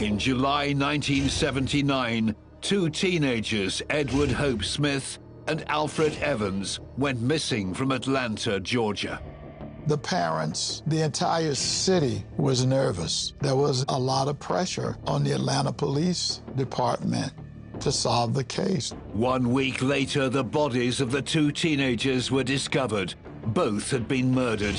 In July 1979, two teenagers, Edward Hope Smith and Alfred Evans, went missing from Atlanta, Georgia. The parents, the entire city was nervous. There was a lot of pressure on the Atlanta Police Department to solve the case. 1 week later, the bodies of the two teenagers were discovered. Both had been murdered.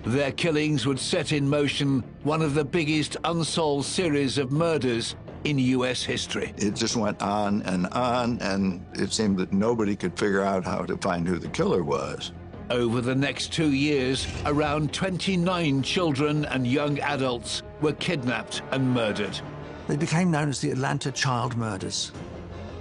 Their killings would set in motion one of the biggest unsolved series of murders in U.S. history. It just went on, and it seemed that nobody could figure out how to find who the killer was. Over the next 2 years, around 29 children and young adults were kidnapped and murdered. They became known as the Atlanta Child Murders.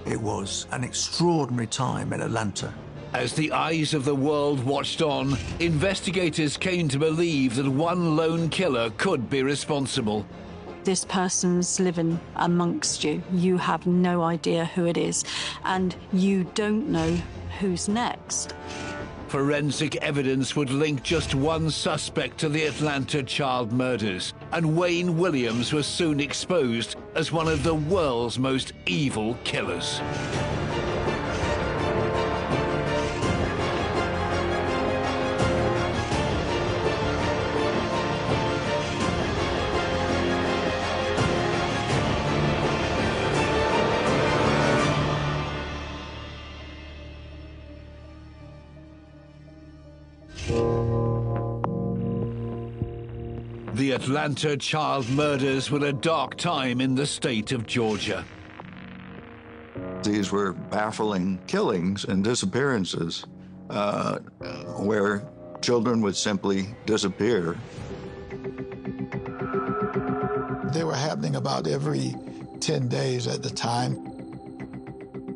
It was an extraordinary time in Atlanta. As the eyes of the world watched on, investigators came to believe that one lone killer could be responsible. This person's living amongst you. You have no idea who it is, and you don't know who's next. Forensic evidence would link just one suspect to the Atlanta child murders, and Wayne Williams was soon exposed as one of the world's most evil killers. The Atlanta child murders were a dark time in the state of Georgia. These were baffling killings and disappearances where children would simply disappear. They were happening about every 10 days at the time.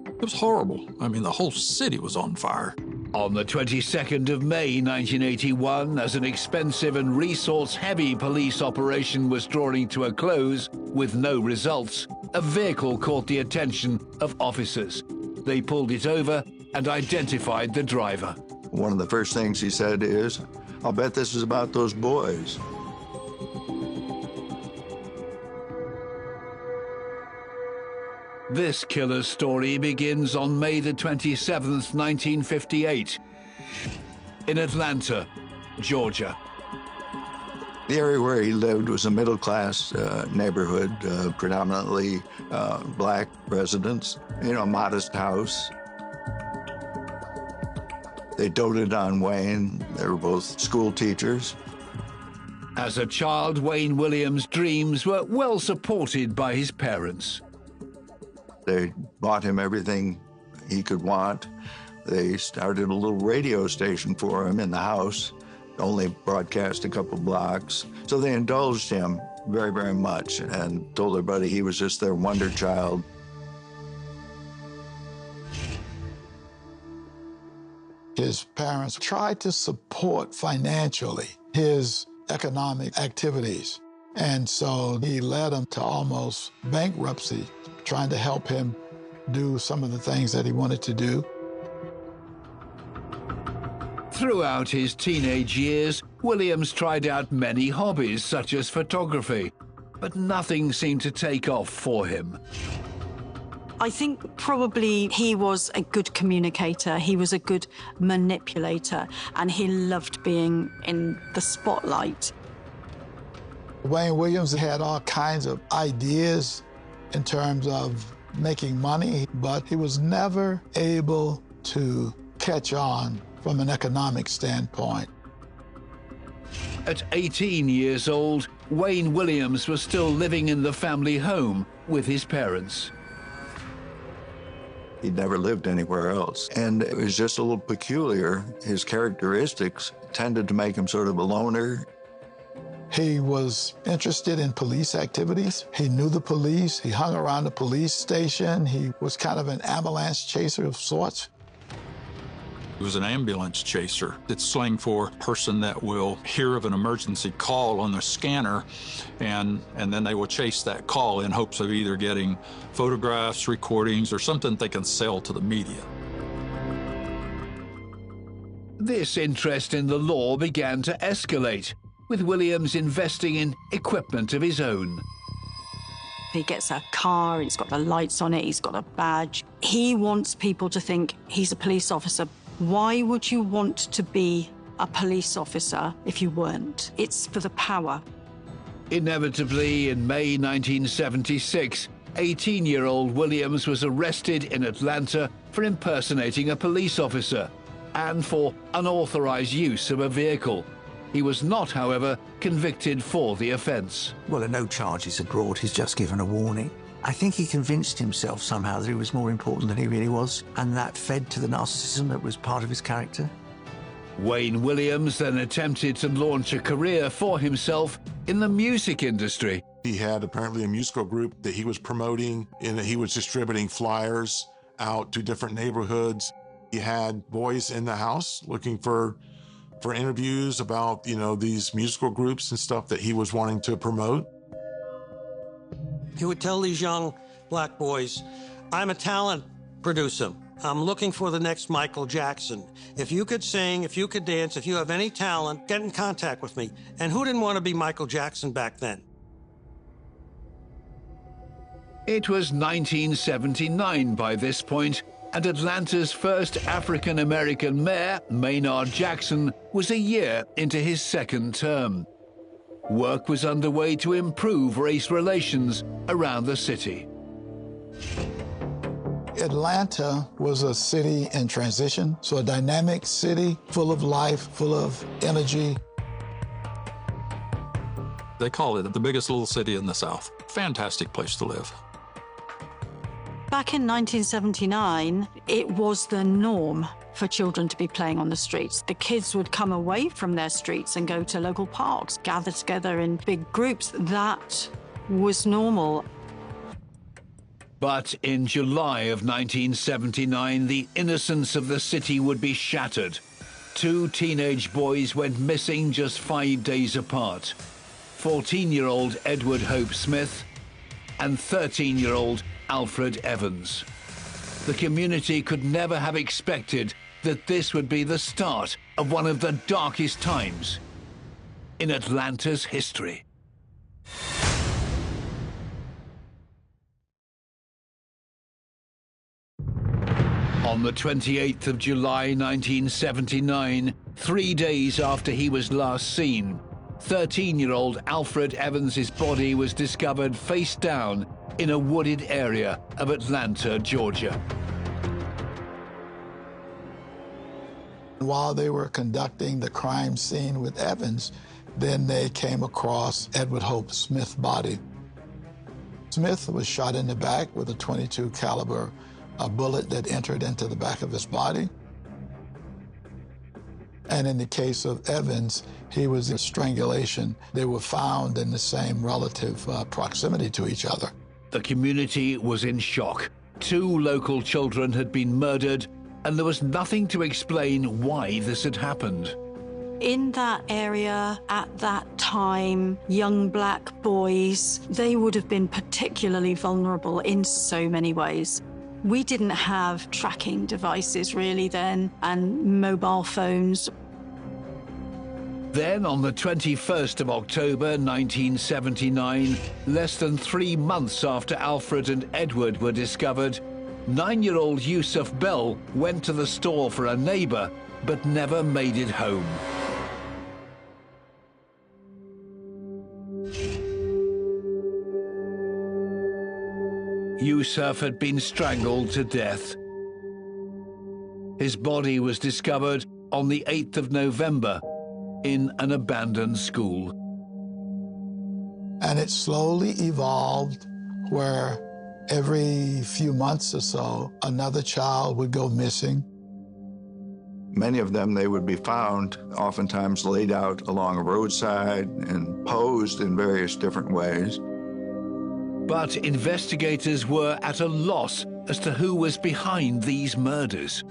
It was horrible. I mean, the whole city was on fire. On the 22nd of May 1981, as an expensive and resource-heavy police operation was drawing to a close with no results, a vehicle caught the attention of officers. They pulled it over and identified the driver. One of the first things he said is, "I'll bet this is about those boys." This killer's story begins on May the 27th, 1958, in Atlanta, Georgia. The area where he lived was a middle-class neighborhood, predominantly black residents, a modest house. They doted on Wayne. They were both school teachers. As a child, Wayne Williams' dreams were well supported by his parents. They bought him everything he could want. They started a little radio station for him in the house, only broadcast a couple blocks. So they indulged him very, very much and told everybody he was just their wonder child. His parents tried to support financially his economic activities. And so he led him to almost bankruptcy, trying to help him do some of the things that he wanted to do. Throughout his teenage years, Williams tried out many hobbies, such as photography, but nothing seemed to take off for him. I think probably he was a good communicator, he was a good manipulator, and he loved being in the spotlight. Wayne Williams had all kinds of ideas in terms of making money, but he was never able to catch on from an economic standpoint. At 18 years old, Wayne Williams was still living in the family home with his parents. He'd never lived anywhere else, and it was just a little peculiar. His characteristics tended to make him sort of a loner. He was interested in police activities. He knew the police. He hung around the police station. He was kind of an ambulance chaser of sorts. He was an ambulance chaser. It's slang for a person that will hear of an emergency call on the scanner, and then they will chase that call in hopes of either getting photographs, recordings, or something they can sell to the media. This interest in the law began to escalate, with Williams investing in equipment of his own. He gets a car, it's got the lights on it, he's got a badge. He wants people to think he's a police officer. Why would you want to be a police officer if you weren't? It's for the power. Inevitably, in May 1976, 18-year-old Williams was arrested in Atlanta for impersonating a police officer and for unauthorized use of a vehicle. He was not, however, convicted for the offence. Well, there are no charges are brought. He's just given a warning. I think he convinced himself somehow that he was more important than he really was, and that fed to the narcissism that was part of his character. Wayne Williams then attempted to launch a career for himself in the music industry. He had apparently a musical group that he was promoting, and he was distributing flyers out to different neighborhoods. He had boys in the house looking for interviews about, these musical groups and stuff that he was wanting to promote. He would tell these young black boys, I'm a talent producer. I'm looking for the next Michael Jackson. If you could sing, if you could dance, if you have any talent, get in contact with me. And who didn't want to be Michael Jackson back then? It was 1979 by this point, and Atlanta's first African-American mayor, Maynard Jackson, was a year into his second term. Work was underway to improve race relations around the city. Atlanta was a city in transition, so a dynamic city, full of life, full of energy. They call it the biggest little city in the South. Fantastic place to live. Back in 1979, it was the norm for children to be playing on the streets. The kids would come away from their streets and go to local parks, gather together in big groups. That was normal. But in July of 1979, the innocence of the city would be shattered. 2 teenage boys went missing just 5 days apart. 14-year-old Edward Hope Smith and 13-year-old Alfred Evans. The community could never have expected that this would be the start of one of the darkest times in Atlanta's history. On the 28th of July 1979, 3 days after he was last seen, 13-year-old Alfred Evans' body was discovered face down in a wooded area of Atlanta, Georgia. While they were conducting the crime scene with Evans, then they came across Edward Hope Smith's body. Smith was shot in the back with a .22 caliber bullet that entered into the back of his body. And in the case of Evans, he was in strangulation. They were found in the same relative proximity to each other. The community was in shock. 2 local children had been murdered, and there was nothing to explain why this had happened. In that area, at that time, young black boys, they would have been particularly vulnerable in so many ways. We didn't have tracking devices really then, and mobile phones. Then, on the 21st of October 1979, less than 3 months after Alfred and Edward were discovered, 9-year-old Yusuf Bell went to the store for a neighbor, but never made it home. Yusuf had been strangled to death. His body was discovered on the 8th of November in an abandoned school. And it slowly evolved where every few months or so, another child would go missing. Many of them, they would be found oftentimes laid out along a roadside and posed in various different ways. But investigators were at a loss as to who was behind these murders.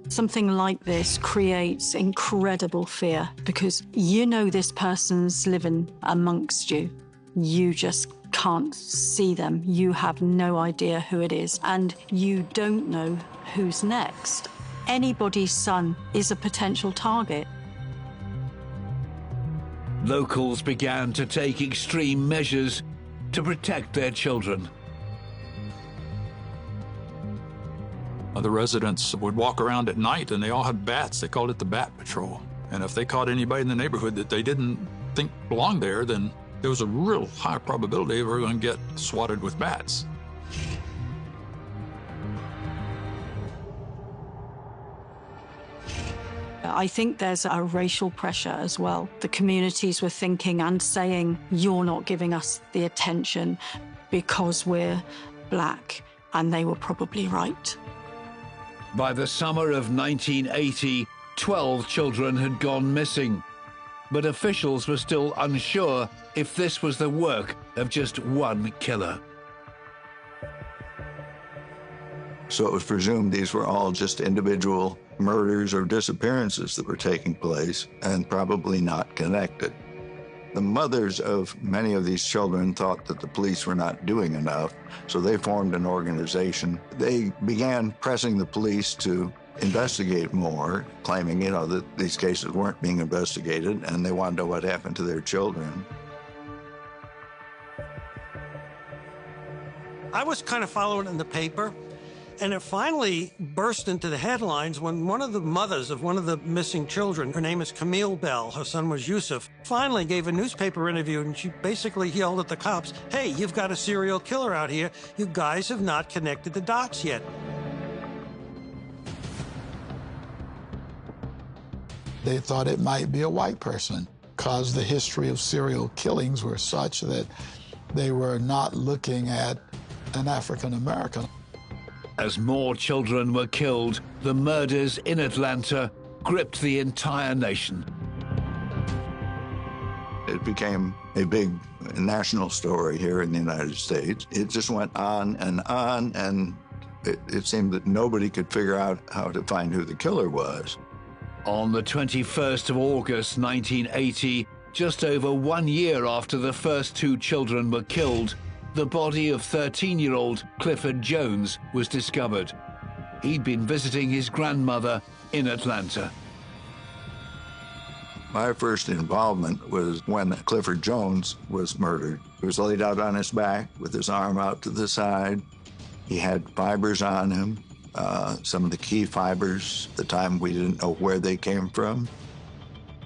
Something like this creates incredible fear because you know this person's living amongst you. You just can't see them. You have no idea who it is, and you don't know who's next. Anybody's son is a potential target. Locals began to take extreme measures to protect their children. The residents would walk around at night and they all had bats. They called it the Bat Patrol. And if they caught anybody in the neighborhood that they didn't think belonged there, then there was a real high probability they were going to get swatted with bats. I think there's a racial pressure as well. The communities were thinking and saying, you're not giving us the attention because we're black, and they were probably right. By the summer of 1980, 12 children had gone missing. But officials were still unsure if this was the work of just one killer. So it was presumed these were all just individual murders or disappearances that were taking place and probably not connected. The mothers of many of these children thought that the police were not doing enough, so they formed an organization. They began pressing the police to investigate more, claiming, that these cases weren't being investigated, and they wanted to know what happened to their children. I was kind of following it in the paper, and it finally burst into the headlines when one of the mothers of one of the missing children, her name is Camille Bell, her son was Yusuf, finally gave a newspaper interview, and she basically yelled at the cops, hey, you've got a serial killer out here. You guys have not connected the dots yet. They thought it might be a white person because the history of serial killings were such that they were not looking at an African American. As more children were killed, the murders in Atlanta gripped the entire nation. It became a big national story here in the United States. It just went on, and it seemed that nobody could figure out how to find who the killer was. On the 21st of August 1980, just over 1 year after the first two children were killed, the body of 13-year-old Clifford Jones was discovered. He'd been visiting his grandmother in Atlanta. My first involvement was when Clifford Jones was murdered. He was laid out on his back with his arm out to the side. He had fibers on him. Some of the key fibers, at the time we didn't know where they came from.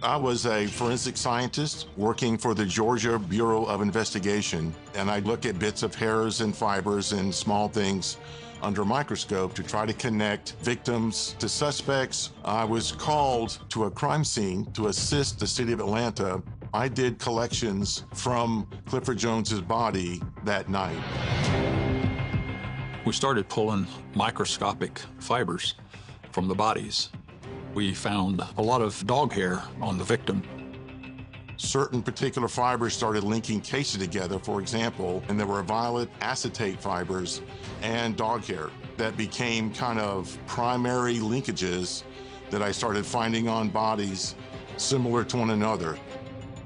I was a forensic scientist working for the Georgia Bureau of Investigation, and I'd look at bits of hairs and fibers and small things under a microscope to try to connect victims to suspects. I was called to a crime scene to assist the city of Atlanta. I did collections from Clifford Jones's body that night. We started pulling microscopic fibers from the bodies. We found a lot of dog hair on the victim. Certain particular fibers started linking cases together, for example, and there were violet acetate fibers and dog hair that became kind of primary linkages that I started finding on bodies similar to one another.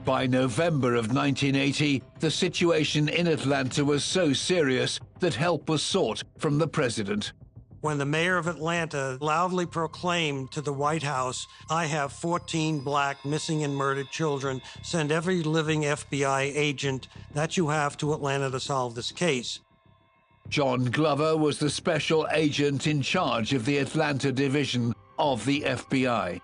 By November of 1980, the situation in Atlanta was so serious that help was sought from the president. When the mayor of Atlanta loudly proclaimed to the White House, I have 14 black missing and murdered children, send every living FBI agent that you have to Atlanta to solve this case. John Glover was the special agent in charge of the Atlanta division of the FBI.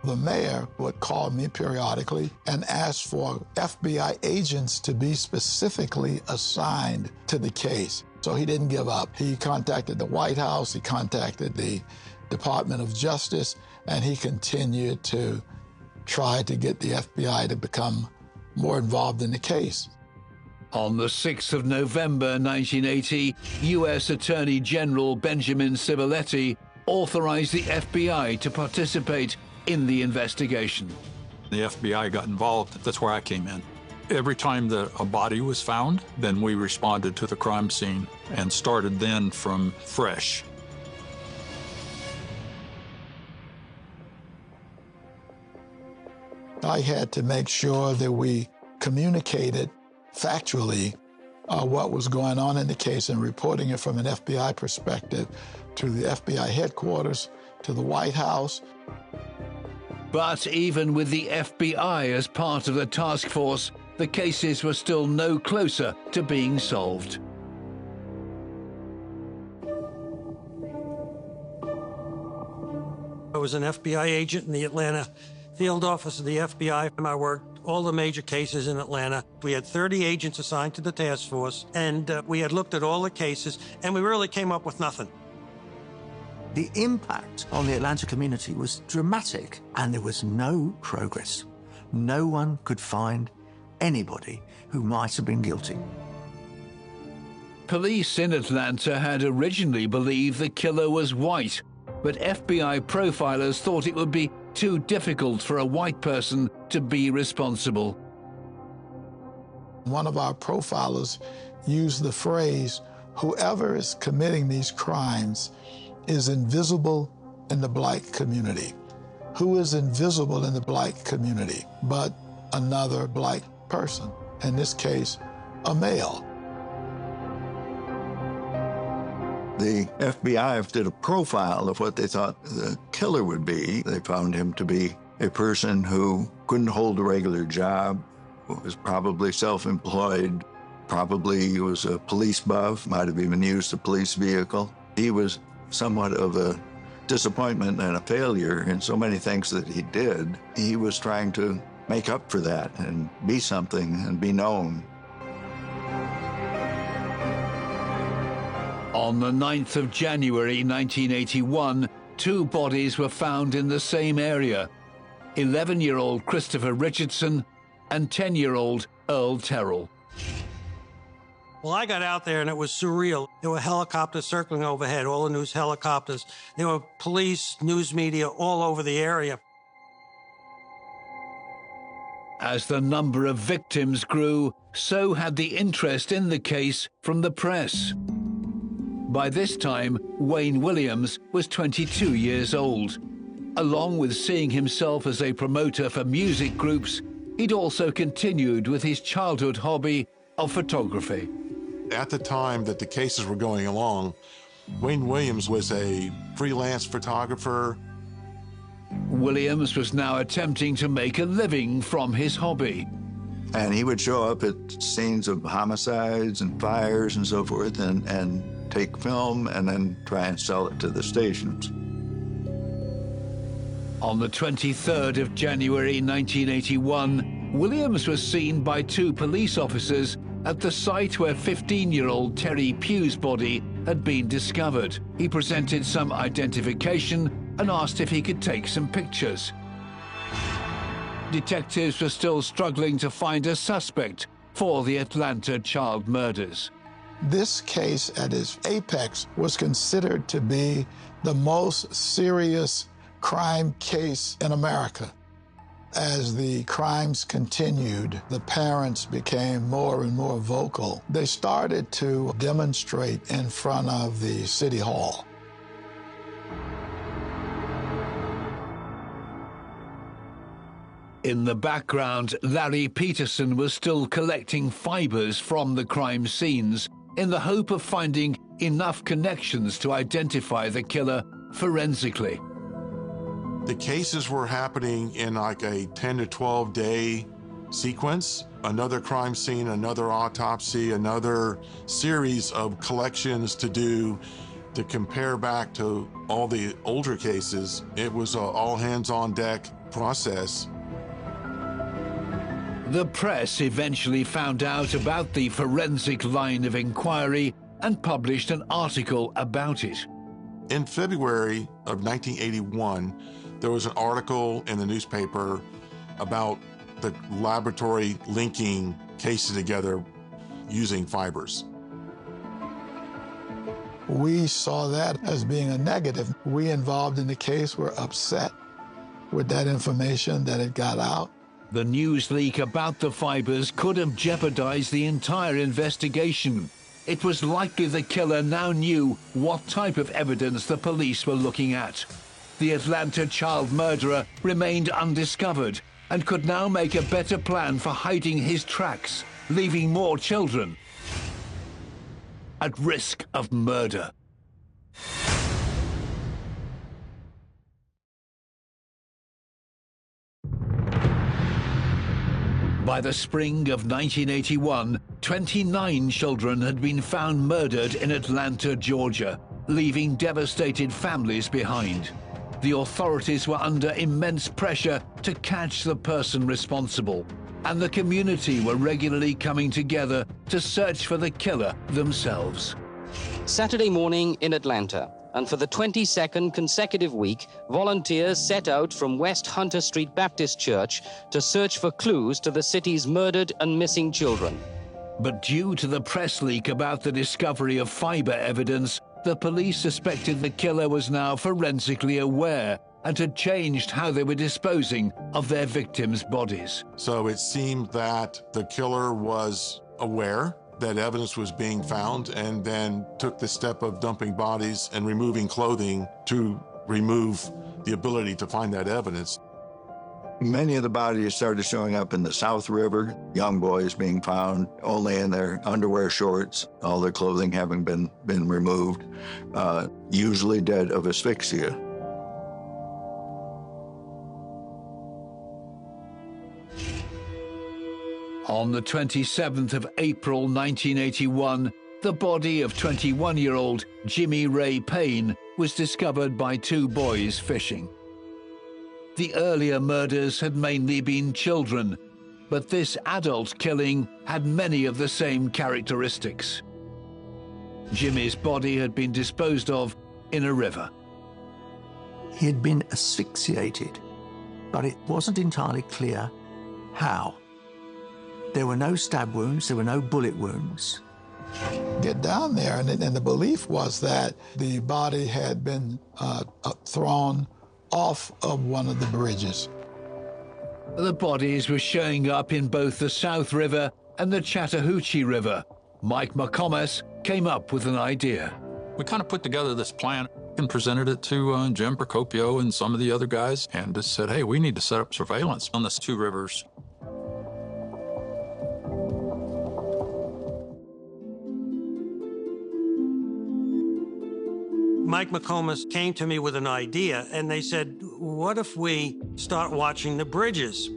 The mayor would call me periodically and ask for FBI agents to be specifically assigned to the case. So he didn't give up. He contacted the White House, he contacted the Department of Justice, and he continued to try to get the FBI to become more involved in the case. On the 6th of November 1980, U.S. Attorney General Benjamin Civiletti authorized the FBI to participate in the investigation. The FBI got involved. That's where I came in. Every time that a body was found, then we responded to the crime scene and started then from fresh. I had to make sure that we communicated factually what was going on in the case and reporting it from an FBI perspective to the FBI headquarters, to the White House. But even with the FBI as part of the task force, the cases were still no closer to being solved. I was an FBI agent in the Atlanta field office of the FBI, and I worked all the major cases in Atlanta. We had 30 agents assigned to the task force, and we had looked at all the cases, and we really came up with nothing. The impact on the Atlanta community was dramatic, and there was no progress. No one could find anybody who might have been guilty. Police in Atlanta had originally believed the killer was white, but FBI profilers thought it would be too difficult for a white person to be responsible. One of our profilers used the phrase, "Whoever is committing these crimes is invisible in the black community." Who is invisible in the black community but another black person? In this case, a male. The FBI did a profile of what they thought the killer would be. They found him to be a person who couldn't hold a regular job, was probably self-employed, probably was a police buff, might have even used a police vehicle. He was somewhat of a disappointment and a failure in so many things that he did. He was trying to make up for that and be something and be known. On the 9th of January 1981, two bodies were found in the same area: 11-year-old Christopher Richardson and 10-year-old Earl Terrell. Well, I got out there and it was surreal. There were helicopters circling overhead, all the news helicopters. There were police, news media all over the area. As the number of victims grew, so had the interest in the case from the press. By this time, Wayne Williams was 22 years old. Along with seeing himself as a promoter for music groups, he'd also continued with his childhood hobby of photography. At the time that the cases were going along, Wayne Williams was a freelance photographer. Williams was now attempting to make a living from his hobby. And he would show up at scenes of homicides and fires and so forth and take film and then try and sell it to the stations. On the 23rd of January 1981, Williams was seen by two police officers at the site where 15-year-old Terry Pugh's body had been discovered. He presented some identification and asked if he could take some pictures. Detectives were still struggling to find a suspect for the Atlanta child murders. This case at its apex was considered to be the most serious crime case in America. As the crimes continued, the parents became more and more vocal. They started to demonstrate in front of the city hall. In the background, Larry Peterson was still collecting fibers from the crime scenes in the hope of finding enough connections to identify the killer forensically. The cases were happening in like a 10 to 12 day sequence. Another crime scene, another autopsy, another series of collections to do to compare back to all the older cases. It was an all hands on deck process. The press eventually found out about the forensic line of inquiry and published an article about it. In February of 1981, there was an article in the newspaper about the laboratory linking cases together using fibers. We saw that as being a negative. We involved in the case were upset with that information that had got out. The news leak about the fibers could have jeopardized the entire investigation. It was likely the killer now knew what type of evidence the police were looking at. The Atlanta child murderer remained undiscovered and could now make a better plan for hiding his tracks, leaving more children at risk of murder. By the spring of 1981, 29 children had been found murdered in Atlanta, Georgia, leaving devastated families behind. The authorities were under immense pressure to catch the person responsible, and the community were regularly coming together to search for the killer themselves. Saturday morning in Atlanta, and for the 22nd consecutive week, volunteers set out from West Hunter Street Baptist Church to search for clues to the city's murdered and missing children. But due to the press leak about the discovery of fiber evidence, the police suspected the killer was now forensically aware and had changed how they were disposing of their victims' bodies. So it seemed that the killer was aware that evidence was being found and then took the step of dumping bodies and removing clothing to remove the ability to find that evidence. Many of the bodies started showing up in the South River, young boys being found only in their underwear, shorts, all their clothing having been removed, usually dead of asphyxia. On the 27th of April 1981, the body of 21-year-old Jimmy Ray Payne was discovered by two boys fishing. The earlier murders had mainly been children, but this adult killing had many of the same characteristics. Jimmy's body had been disposed of in a river. He had been asphyxiated, but it wasn't entirely clear how. There were no stab wounds, there were no bullet wounds. Get down there, and the belief was that the body had been thrown off of one of the bridges. The bodies were showing up in both the South River and the Chattahoochee River. Mike McComas came up with an idea. We kind of put together this plan and presented it to Jim Procopio and some of the other guys, and just said, hey, we need to set up surveillance on these two rivers. Mike McComas came to me with an idea, and they said, what if we start watching the bridges?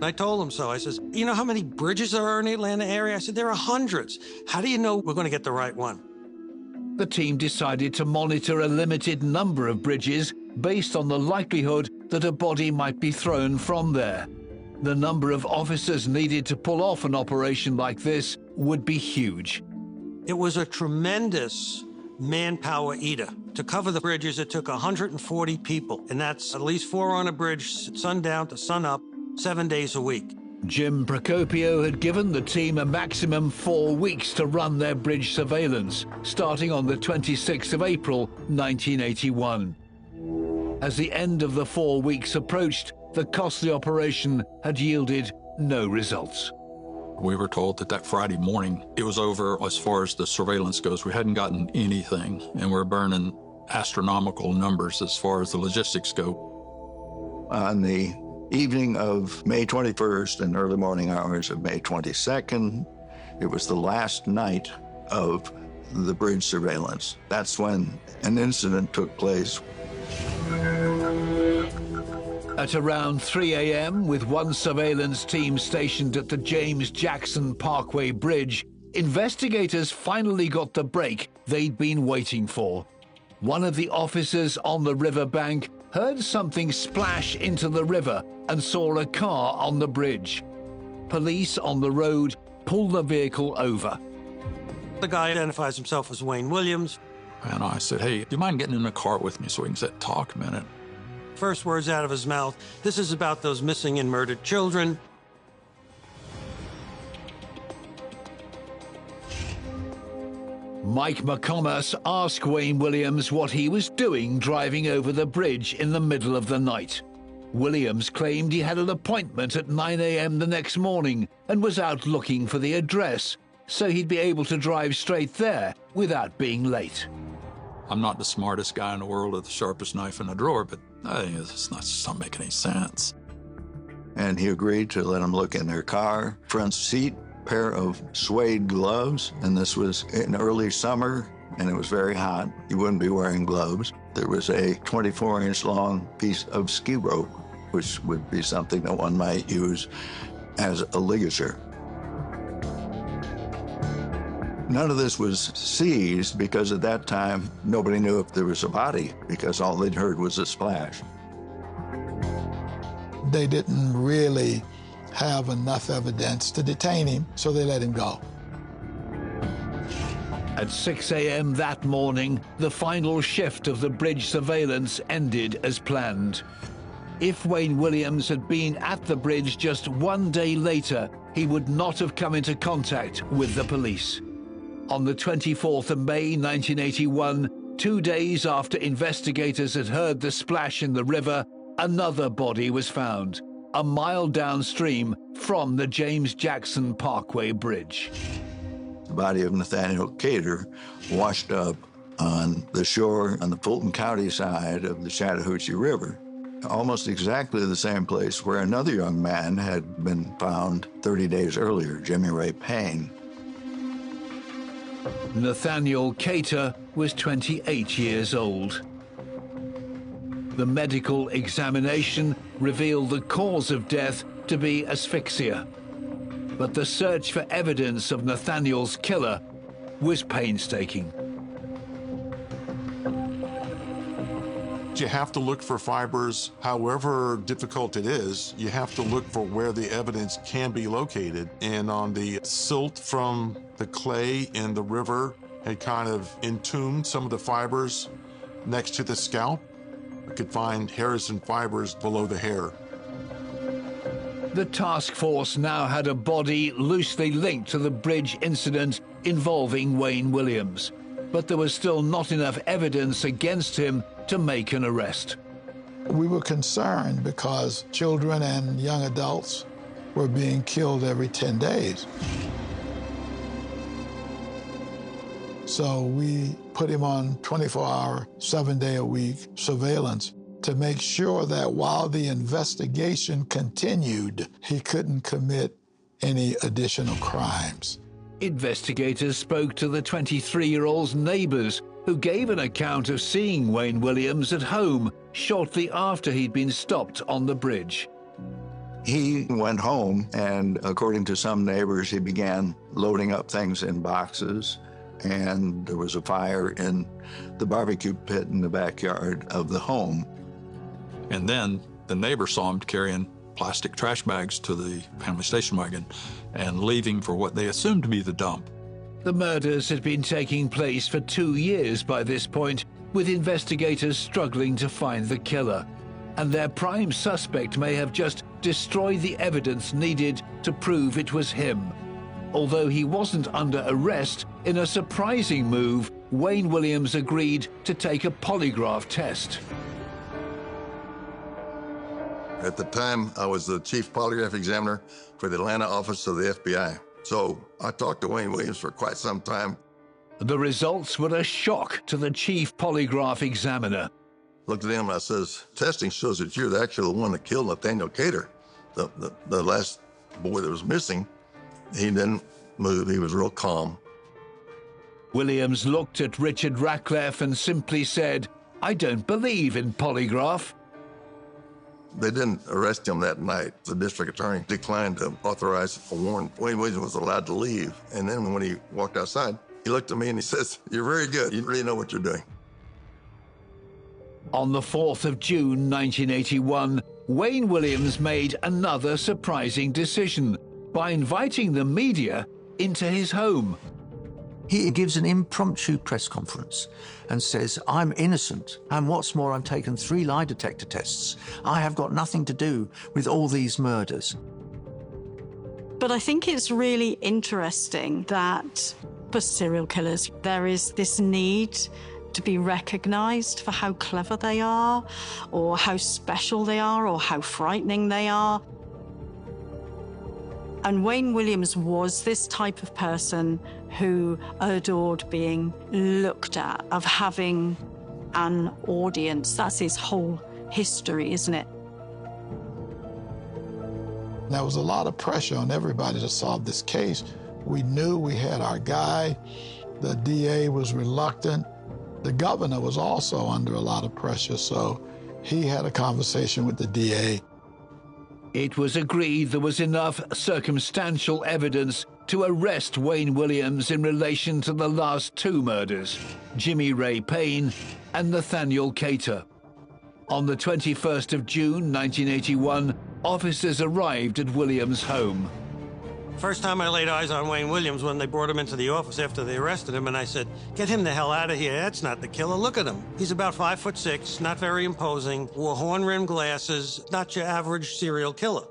I told them so. I says, you know how many bridges there are in the Atlanta area? I said, there are hundreds. How do you know we're going to get the right one? The team decided to monitor a limited number of bridges based on the likelihood that a body might be thrown from there. The number of officers needed to pull off an operation like this would be huge. It was a tremendous manpower eater. To cover the bridges, it took 140 people, and that's at least 4 on a bridge, sundown to sunup, 7 days a week. Jim Procopio had given the team a maximum 4 weeks to run their bridge surveillance, starting on the 26th of April, 1981. As the end of the 4 weeks approached, the costly operation had yielded no results. We were told that Friday morning it was over as far as the surveillance goes. We hadn't gotten anything, and we're burning astronomical numbers as far as the logistics go. On the evening of May 21st and early morning hours of May 22nd, it was the last night of the bridge surveillance. That's when an incident took place. At around 3 a.m., with one surveillance team stationed at the James Jackson Parkway Bridge, investigators finally got the break they'd been waiting for. One of the officers on the riverbank heard something splash into the river and saw a car on the bridge. Police on the road pulled the vehicle over. The guy identifies himself as Wayne Williams. And I said, hey, do you mind getting in the car with me so we can sit and talk a minute? First words out of his mouth, this is about those missing and murdered children. Mike McComas asked Wayne Williams what he was doing driving over the bridge in the middle of the night. Williams claimed he had an appointment at 9 a.m. the next morning and was out looking for the address, so he'd be able to drive straight there without being late. I'm not the smartest guy in the world or the sharpest knife in the drawer, but it's not making any sense. And he agreed to let him look in their car, front seat, pair of suede gloves, and this was in early summer, and it was very hot. You wouldn't be wearing gloves. There was a 24-inch long piece of ski rope, which would be something that one might use as a ligature. None of this was seized because at that time, nobody knew if there was a body because all they'd heard was a splash. They didn't really have enough evidence to detain him, so they let him go. At 6 a.m. that morning, the final shift of the bridge surveillance ended as planned. If Wayne Williams had been at the bridge just one day later, he would not have come into contact with the police. On the 24th of May 1981, 2 days after investigators had heard the splash in the river, another body was found, a mile downstream from the James Jackson Parkway Bridge. The body of Nathaniel Cater washed up on the shore on the Fulton County side of the Chattahoochee River, almost exactly the same place where another young man had been found 30 days earlier, Jimmy Ray Payne. Nathaniel Cater was 28 years old. The medical examination revealed the cause of death to be asphyxia, but the search for evidence of Nathaniel's killer was painstaking. You have to look for fibers, however difficult it is, you have to look for where the evidence can be located. And on the silt from the clay in the river had kind of entombed some of the fibers next to the scalp. We could find hairs and fibers below the hair. The task force now had a body loosely linked to the bridge incident involving Wayne Williams, but there was still not enough evidence against him to make an arrest. We were concerned because children and young adults were being killed every 10 days. So we put him on 24-hour, 7-day-a-week surveillance to make sure that while the investigation continued, he couldn't commit any additional crimes. Investigators spoke to the 23-year-old's neighbors, who gave an account of seeing Wayne Williams at home shortly after he'd been stopped on the bridge. He went home, and according to some neighbors, he began loading up things in boxes, and there was a fire in the barbecue pit in the backyard of the home. And then the neighbor saw him carrying plastic trash bags to the family station wagon and leaving for what they assumed to be the dump. The murders had been taking place for 2 years by this point, with investigators struggling to find the killer. And their prime suspect may have just destroyed the evidence needed to prove it was him. Although he wasn't under arrest, in a surprising move, Wayne Williams agreed to take a polygraph test. At the time, I was the chief polygraph examiner for the Atlanta office of the FBI. So I talked to Wayne Williams for quite some time. The results were a shock to the chief polygraph examiner. Looked at him and I says, testing shows that you're actually the one that killed Nathaniel Cater, the last boy that was missing. He didn't move, he was real calm. Williams looked at Richard Ratcliffe and simply said, "I don't believe in polygraph." They didn't arrest him that night. The district attorney declined to authorize a warrant. Wayne Williams was allowed to leave. And then when he walked outside, he looked at me and he says, "You're very good. You really know what you're doing." On the 4th of June 1981, Wayne Williams made another surprising decision by inviting the media into his home. He gives an impromptu press conference and says, "I'm innocent, and what's more, I'm taken 3 lie detector tests. I have got nothing to do with all these murders." But I think it's really interesting that for serial killers, there is this need to be recognized for how clever they are, or how special they are, or how frightening they are. And Wayne Williams was this type of person who adored being looked at, of having an audience. That's his whole history, isn't it? There was a lot of pressure on everybody to solve this case. We knew we had our guy. The DA was reluctant. The governor was also under a lot of pressure, so he had a conversation with the DA. It was agreed there was enough circumstantial evidence to arrest Wayne Williams in relation to the last two murders, Jimmy Ray Payne and Nathaniel Cater. On the 21st of June 1981, officers arrived at Williams' home. First time I laid eyes on Wayne Williams when they brought him into the office after they arrested him, and I said, "Get him the hell out of here. That's not the killer. Look at him. He's about 5'6", not very imposing, wore horn-rimmed glasses, not your average serial killer."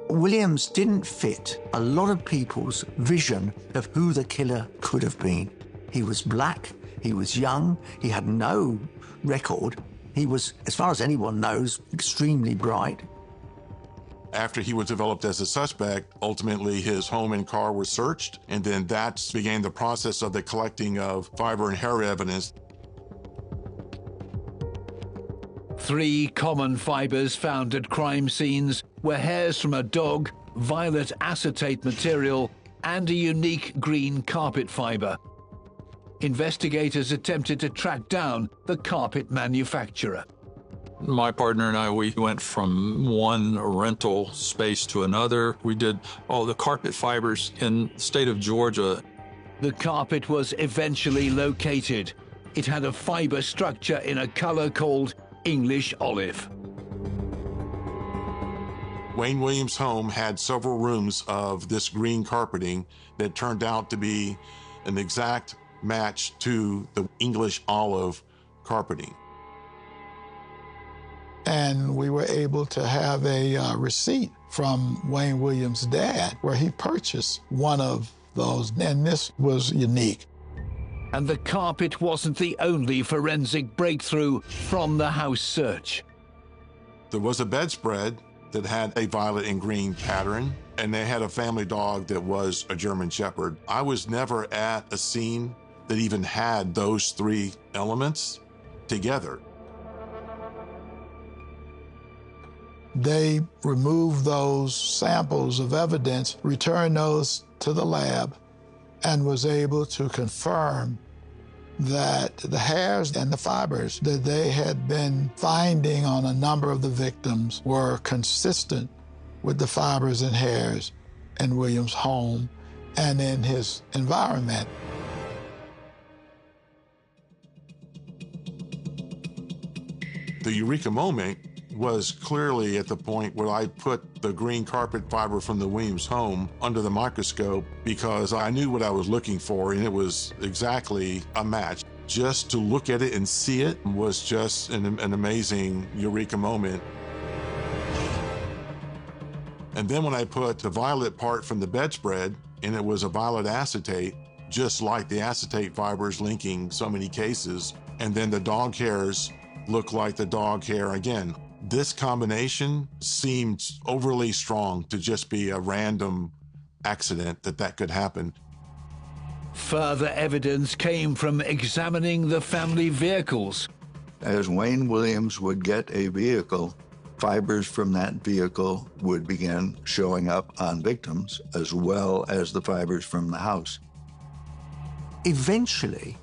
Williams didn't fit a lot of people's vision of who the killer could have been. He was black, he was young, he had no record. He was, as far as anyone knows, extremely bright. After he was developed as a suspect, ultimately his home and car were searched, and then that began the process of the collecting of fiber and hair evidence. 3 common fibers found at crime scenes were hairs from a dog, violet acetate material, and a unique green carpet fiber. Investigators attempted to track down the carpet manufacturer. My partner and I, we went from one rental space to another. We did all the carpet fibers in the state of Georgia. The carpet was eventually located. It had a fiber structure in a color called English olive. Wayne Williams' home had several rooms of this green carpeting that turned out to be an exact match to the English olive carpeting. And we were able to have a receipt from Wayne Williams' dad where he purchased one of those, and this was unique. And the carpet wasn't the only forensic breakthrough from the house search. There was a bedspread that had a violet and green pattern, and they had a family dog that was a German Shepherd. I was never at a scene that even had those 3 elements together. They removed those samples of evidence, returned those to the lab, and was able to confirm that the hairs and the fibers that they had been finding on a number of the victims were consistent with the fibers and hairs in Williams' home and in his environment. The eureka moment was clearly at the point where I put the green carpet fiber from the Williams home under the microscope, because I knew what I was looking for, and it was exactly a match. Just to look at it and see it was just an amazing eureka moment. And then when I put the violet part from the bedspread, and it was a violet acetate, just like the acetate fibers linking so many cases, and then the dog hairs look like the dog hair again. This combination seemed overly strong to just be a random accident that could happen. Further evidence came from examining the family vehicles. As Wayne Williams would get a vehicle, fibers from that vehicle would begin showing up on victims, as well as the fibers from the house. Eventually,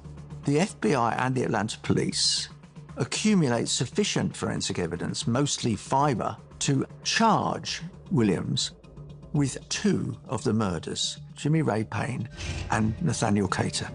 the FBI and the Atlanta police accumulate sufficient forensic evidence, mostly fiber, to charge Williams with 2 of the murders, Jimmy Ray Payne and Nathaniel Cater.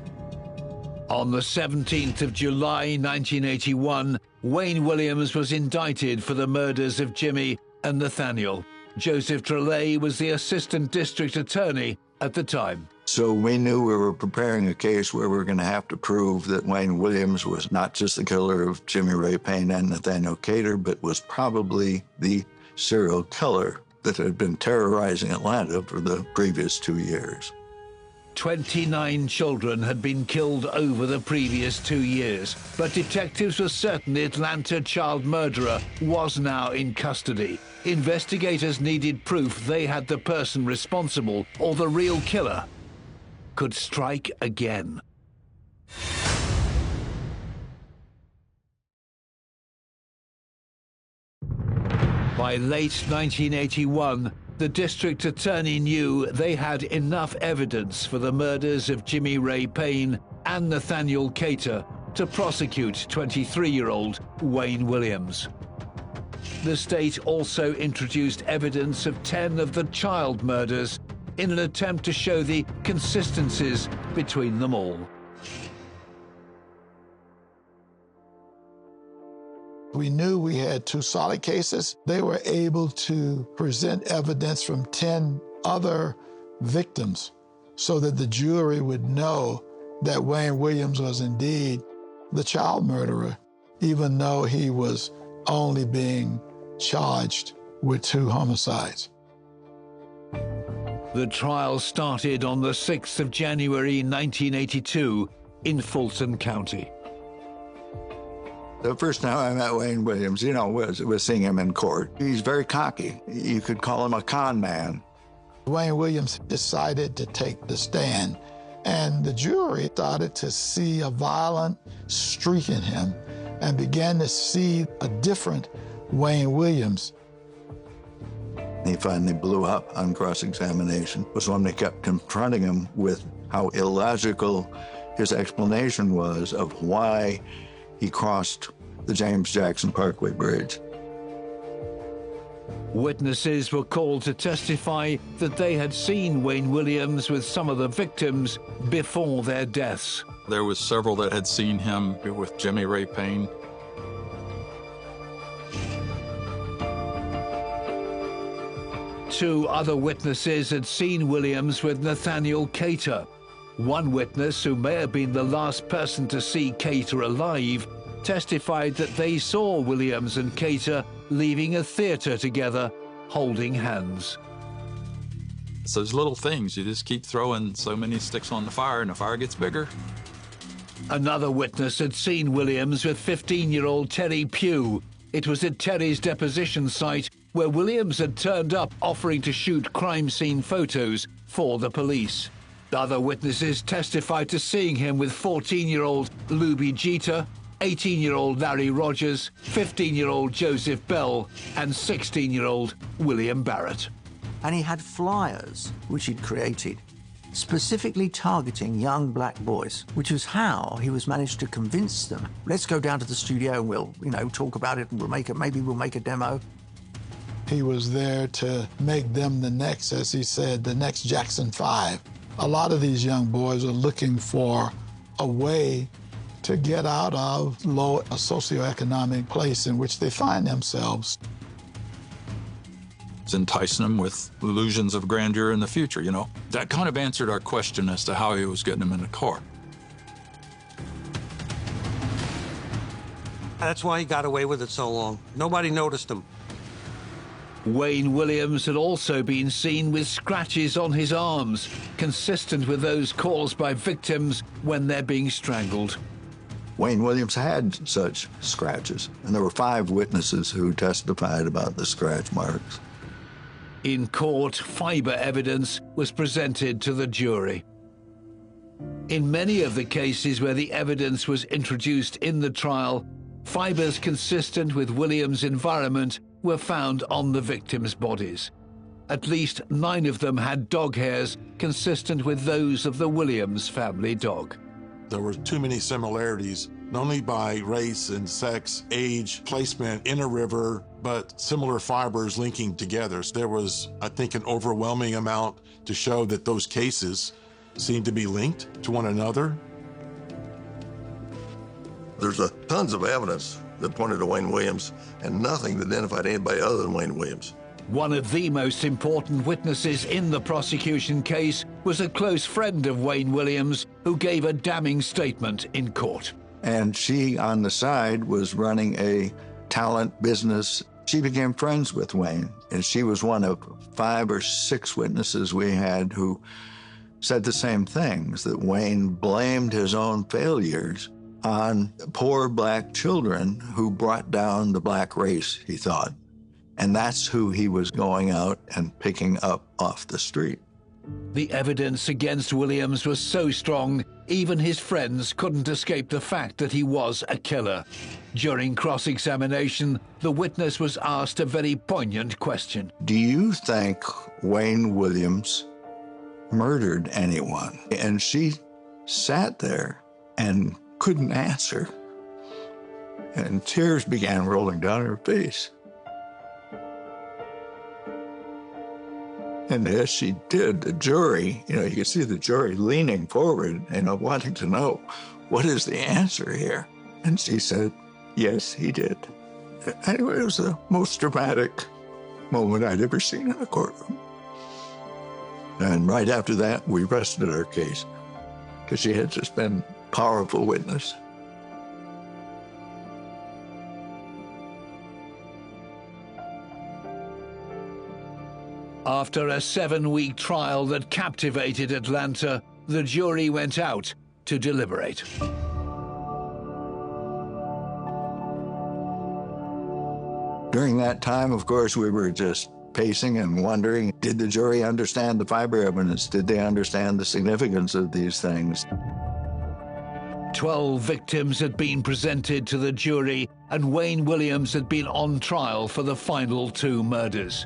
On the 17th of July 1981, Wayne Williams was indicted for the murders of Jimmy and Nathaniel. Joseph Trelay was the assistant district attorney at the time. So we knew we were preparing a case where we were going to have to prove that Wayne Williams was not just the killer of Jimmy Ray Payne and Nathaniel Cater, but was probably the serial killer that had been terrorizing Atlanta for the previous 2 years. 29 children had been killed over the previous 2 years, but detectives were certain the Atlanta child murderer was now in custody. Investigators needed proof they had the person responsible, or the real killer could strike again. By late 1981, the district attorney knew they had enough evidence for the murders of Jimmy Ray Payne and Nathaniel Cater to prosecute 23-year-old Wayne Williams. The state also introduced evidence of 10 of the child murders in an attempt to show the consistencies between them all. We knew we had 2 solid cases. They were able to present evidence from 10 other victims so that the jury would know that Wayne Williams was indeed the child murderer, even though he was only being charged with 2 homicides. The trial started on the 6th of January 1982 in Fulton County. The first time I met Wayne Williams, was seeing him in court. He's very cocky. You could call him a con man. Wayne Williams decided to take the stand, and the jury started to see a violent streak in him and began to see a different Wayne Williams. He finally blew up on cross-examination. Was when they kept confronting him with how illogical his explanation was of why he crossed the James Jackson Parkway Bridge. Witnesses were called to testify that they had seen Wayne Williams with some of the victims before their deaths. There was several that had seen him with Jimmy Ray Payne. Two other witnesses had seen Williams with Nathaniel Cater. One witness, who may have been the last person to see Cater alive, testified that they saw Williams and Cater leaving a theater together, holding hands. It's those little things. You just keep throwing so many sticks on the fire and the fire gets bigger. Another witness had seen Williams with 15-year-old Terry Pugh. It was at Terry's deposition site where Williams had turned up offering to shoot crime scene photos for the police. Other witnesses testified to seeing him with 14-year-old Luby Jeter, 18-year-old Larry Rogers, 15-year-old Joseph Bell, and 16-year-old William Barrett. And he had flyers, which he'd created, specifically targeting young black boys, which was how he was managed to convince them, let's go down to the studio and we'll, talk about it and maybe we'll make a demo. He was there to make them the next, as he said, the next Jackson 5. A lot of these young boys are looking for a way to get out of a socioeconomic place in which they find themselves. It's enticing them with illusions of grandeur in the future, That kind of answered our question as to how he was getting them in the car. That's why he got away with it so long. Nobody noticed him. Wayne Williams had also been seen with scratches on his arms, consistent with those caused by victims when they're being strangled. Wayne Williams had such scratches, and there were 5 witnesses who testified about the scratch marks. In court, fiber evidence was presented to the jury. In many of the cases where the evidence was introduced in the trial, fibers consistent with Williams' environment were found on the victims' bodies. At least 9 of them had dog hairs consistent with those of the Williams family dog. There were too many similarities, not only by race and sex, age, placement in a river, but similar fibers linking together. So there was, I think, an overwhelming amount to show that those cases seemed to be linked to one another. There's tons of evidence that pointed to Wayne Williams and nothing that identified anybody other than Wayne Williams. One of the most important witnesses in the prosecution case was a close friend of Wayne Williams who gave a damning statement in court. And she, on the side, was running a talent business. She became friends with Wayne, and she was one of 5 or 6 witnesses we had who said the same things, that Wayne blamed his own failures on poor black children who brought down the black race, he thought. And that's who he was going out and picking up off the street. The evidence against Williams was so strong, even his friends couldn't escape the fact that he was a killer. During cross-examination, the witness was asked a very poignant question. Do you think Wayne Williams murdered anyone? And she sat there and couldn't answer. And tears began rolling down her face. And as she did, the jury, you could see the jury leaning forward, wanting to know, what is the answer here? And she said, yes, he did. And it was the most dramatic moment I'd ever seen in a courtroom. And right after that, we rested her case because she had just been a powerful witness. After a 7-week trial that captivated Atlanta, the jury went out to deliberate. During that time, of course, we were just pacing and wondering, did the jury understand the fiber evidence? Did they understand the significance of these things? 12 victims had been presented to the jury, and Wayne Williams had been on trial for the final 2 murders.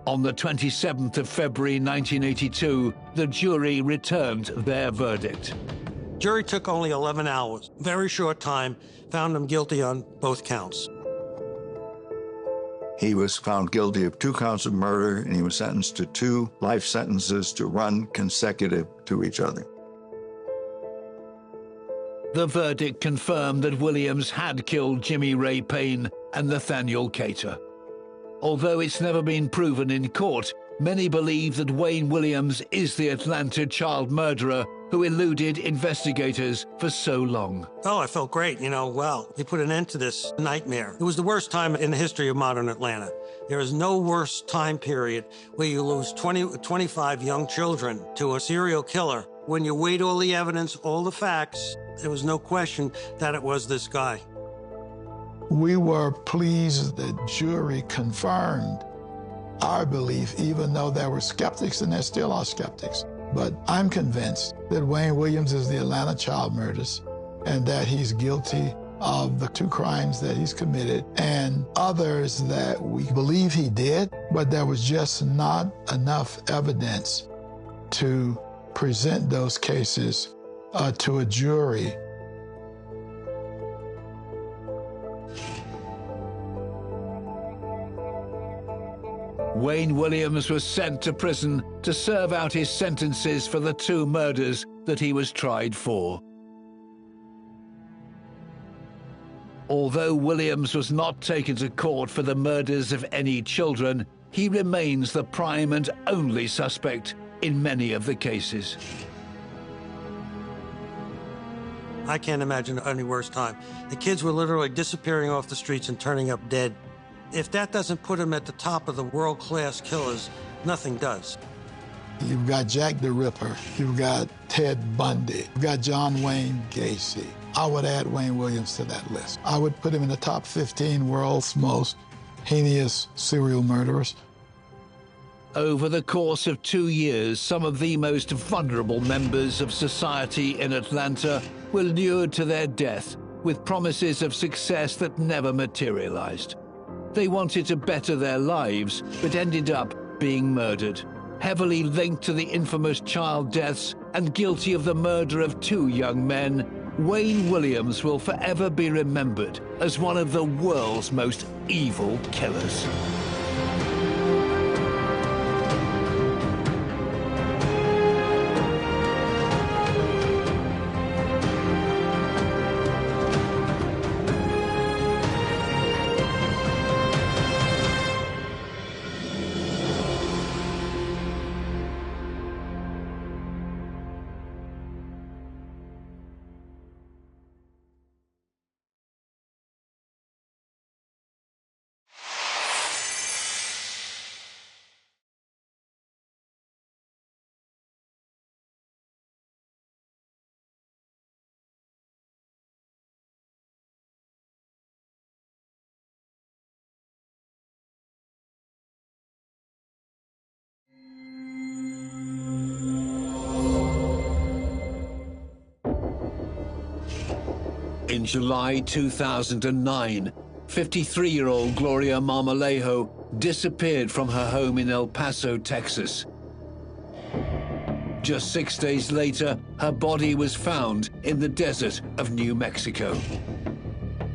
On the 27th of February 1982, the jury returned their verdict. Jury took only 11 hours, very short time, found him guilty on both counts. He was found guilty of 2 counts of murder, and he was sentenced to 2 life sentences to run consecutive to each other. The verdict confirmed that Williams had killed Jimmy Ray Payne and Nathaniel Cater. Although it's never been proven in court, many believe that Wayne Williams is the Atlanta child murderer who eluded investigators for so long. Oh, I felt great. Well, they put an end to this nightmare. It was the worst time in the history of modern Atlanta. There is no worse time period where you lose 25 young children to a serial killer. When you weighed all the evidence, all the facts, there was no question that it was this guy. We were pleased the jury confirmed our belief, even though there were skeptics, and there still are skeptics. But I'm convinced that Wayne Williams is the Atlanta child murders and that he's guilty of the 2 crimes that he's committed and others that we believe he did, but there was just not enough evidence to present those cases to a jury. Wayne Williams was sent to prison to serve out his sentences for the 2 murders that he was tried for. Although Williams was not taken to court for the murders of any children, he remains the prime and only suspect in many of the cases. I can't imagine any worse time. The kids were literally disappearing off the streets and turning up dead. If that doesn't put him at the top of the world-class killers, nothing does. You've got Jack the Ripper. You've got Ted Bundy. You've got John Wayne Gacy. I would add Wayne Williams to that list. I would put him in the top 15 world's most heinous serial murderers. Over the course of 2 years, some of the most vulnerable members of society in Atlanta were lured to their death with promises of success that never materialized. They wanted to better their lives, but ended up being murdered, heavily linked to the infamous child deaths and guilty of the murder of 2 young men. Wayne Williams will forever be remembered as one of the world's most evil killers. In July 2009, 53-year-old Gloria Marmolejo disappeared from her home in El Paso, Texas. Just 6 days later, her body was found in the desert of New Mexico.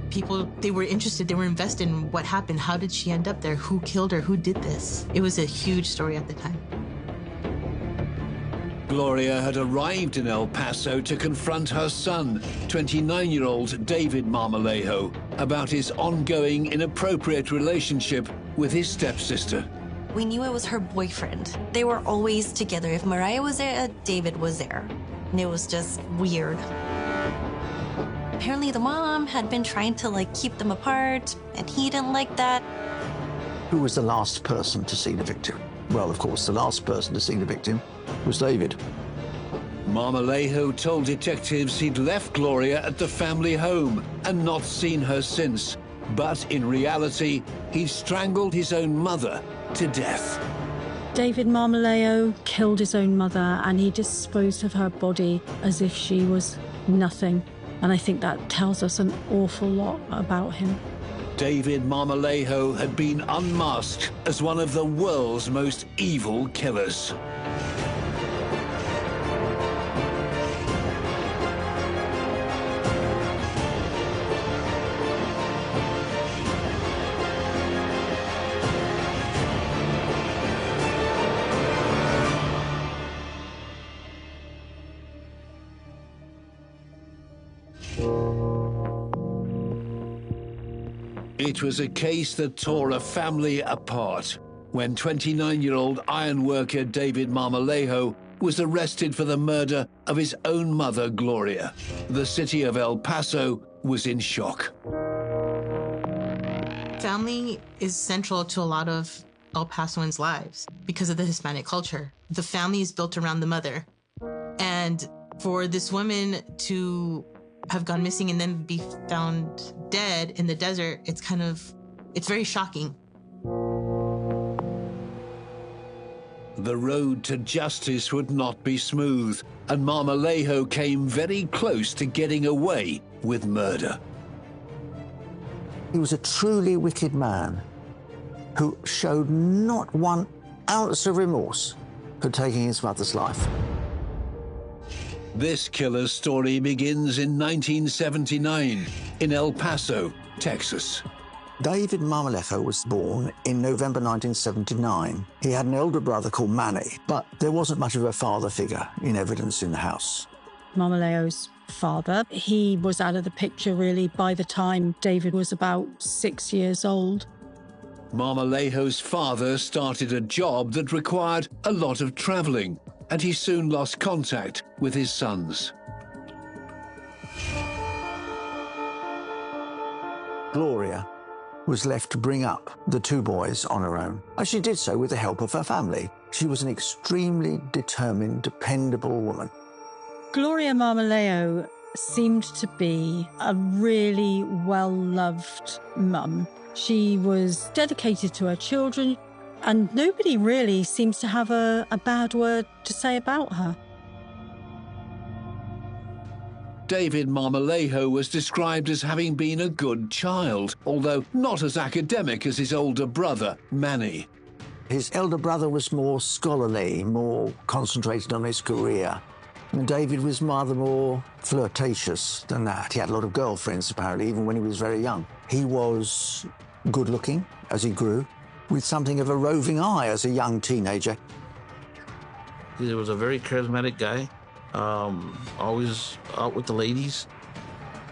People, they were interested, they were invested in what happened. How did she end up there? Who killed her? Who did this? It was a huge story at the time. Gloria had arrived in El Paso to confront her son, 29-year-old David Marmolejo, about his ongoing inappropriate relationship with his stepsister. We knew it was her boyfriend. They were always together. If Mariah was there, David was there. And it was just weird. Apparently the mom had been trying to keep them apart, and he didn't like that. Who was the last person to see the victim? Well, of course, the last person to see the victim was David. Marmolejo told detectives he'd left Gloria at the family home and not seen her since. But in reality, he'd strangled his own mother to death. David Marmolejo killed his own mother, and he disposed of her body as if she was nothing. And I think that tells us an awful lot about him. David Marmolejo had been unmasked as one of the world's most evil killers. It was a case that tore a family apart when 29-year-old ironworker David Marmolejo was arrested for the murder of his own mother, Gloria. The city of El Paso was in shock. Family is central to a lot of El Pasoans' lives because of the Hispanic culture. The family is built around the mother. And for this woman to have gone missing and then be found dead in the desert, it's very shocking. The road to justice would not be smooth, and Marmolejo came very close to getting away with murder. He was a truly wicked man who showed not 1 ounce of remorse for taking his mother's life. This killer's story begins in 1979 in El Paso, Texas. David Marmolejo was born in November 1979. He had an elder brother called Manny, but there wasn't much of a father figure in evidence in the house. Marmolejo's father, he was out of the picture really by the time David was about 6 years old. Marmolejo's father started a job that required a lot of traveling, and he soon lost contact with his sons. Gloria was left to bring up the 2 boys on her own, and she did so with the help of her family. She was an extremely determined, dependable woman. Gloria Marmolejo seemed to be a really well-loved mum. She was dedicated to her children, and nobody really seems to have a bad word to say about her. David Marmolejo was described as having been a good child, although not as academic as his older brother, Manny. His elder brother was more scholarly, more concentrated on his career. And David was rather more flirtatious than that. He had a lot of girlfriends, apparently, even when he was very young. He was good-looking as he grew, with something of a roving eye as a young teenager. He was a very charismatic guy, always out with the ladies.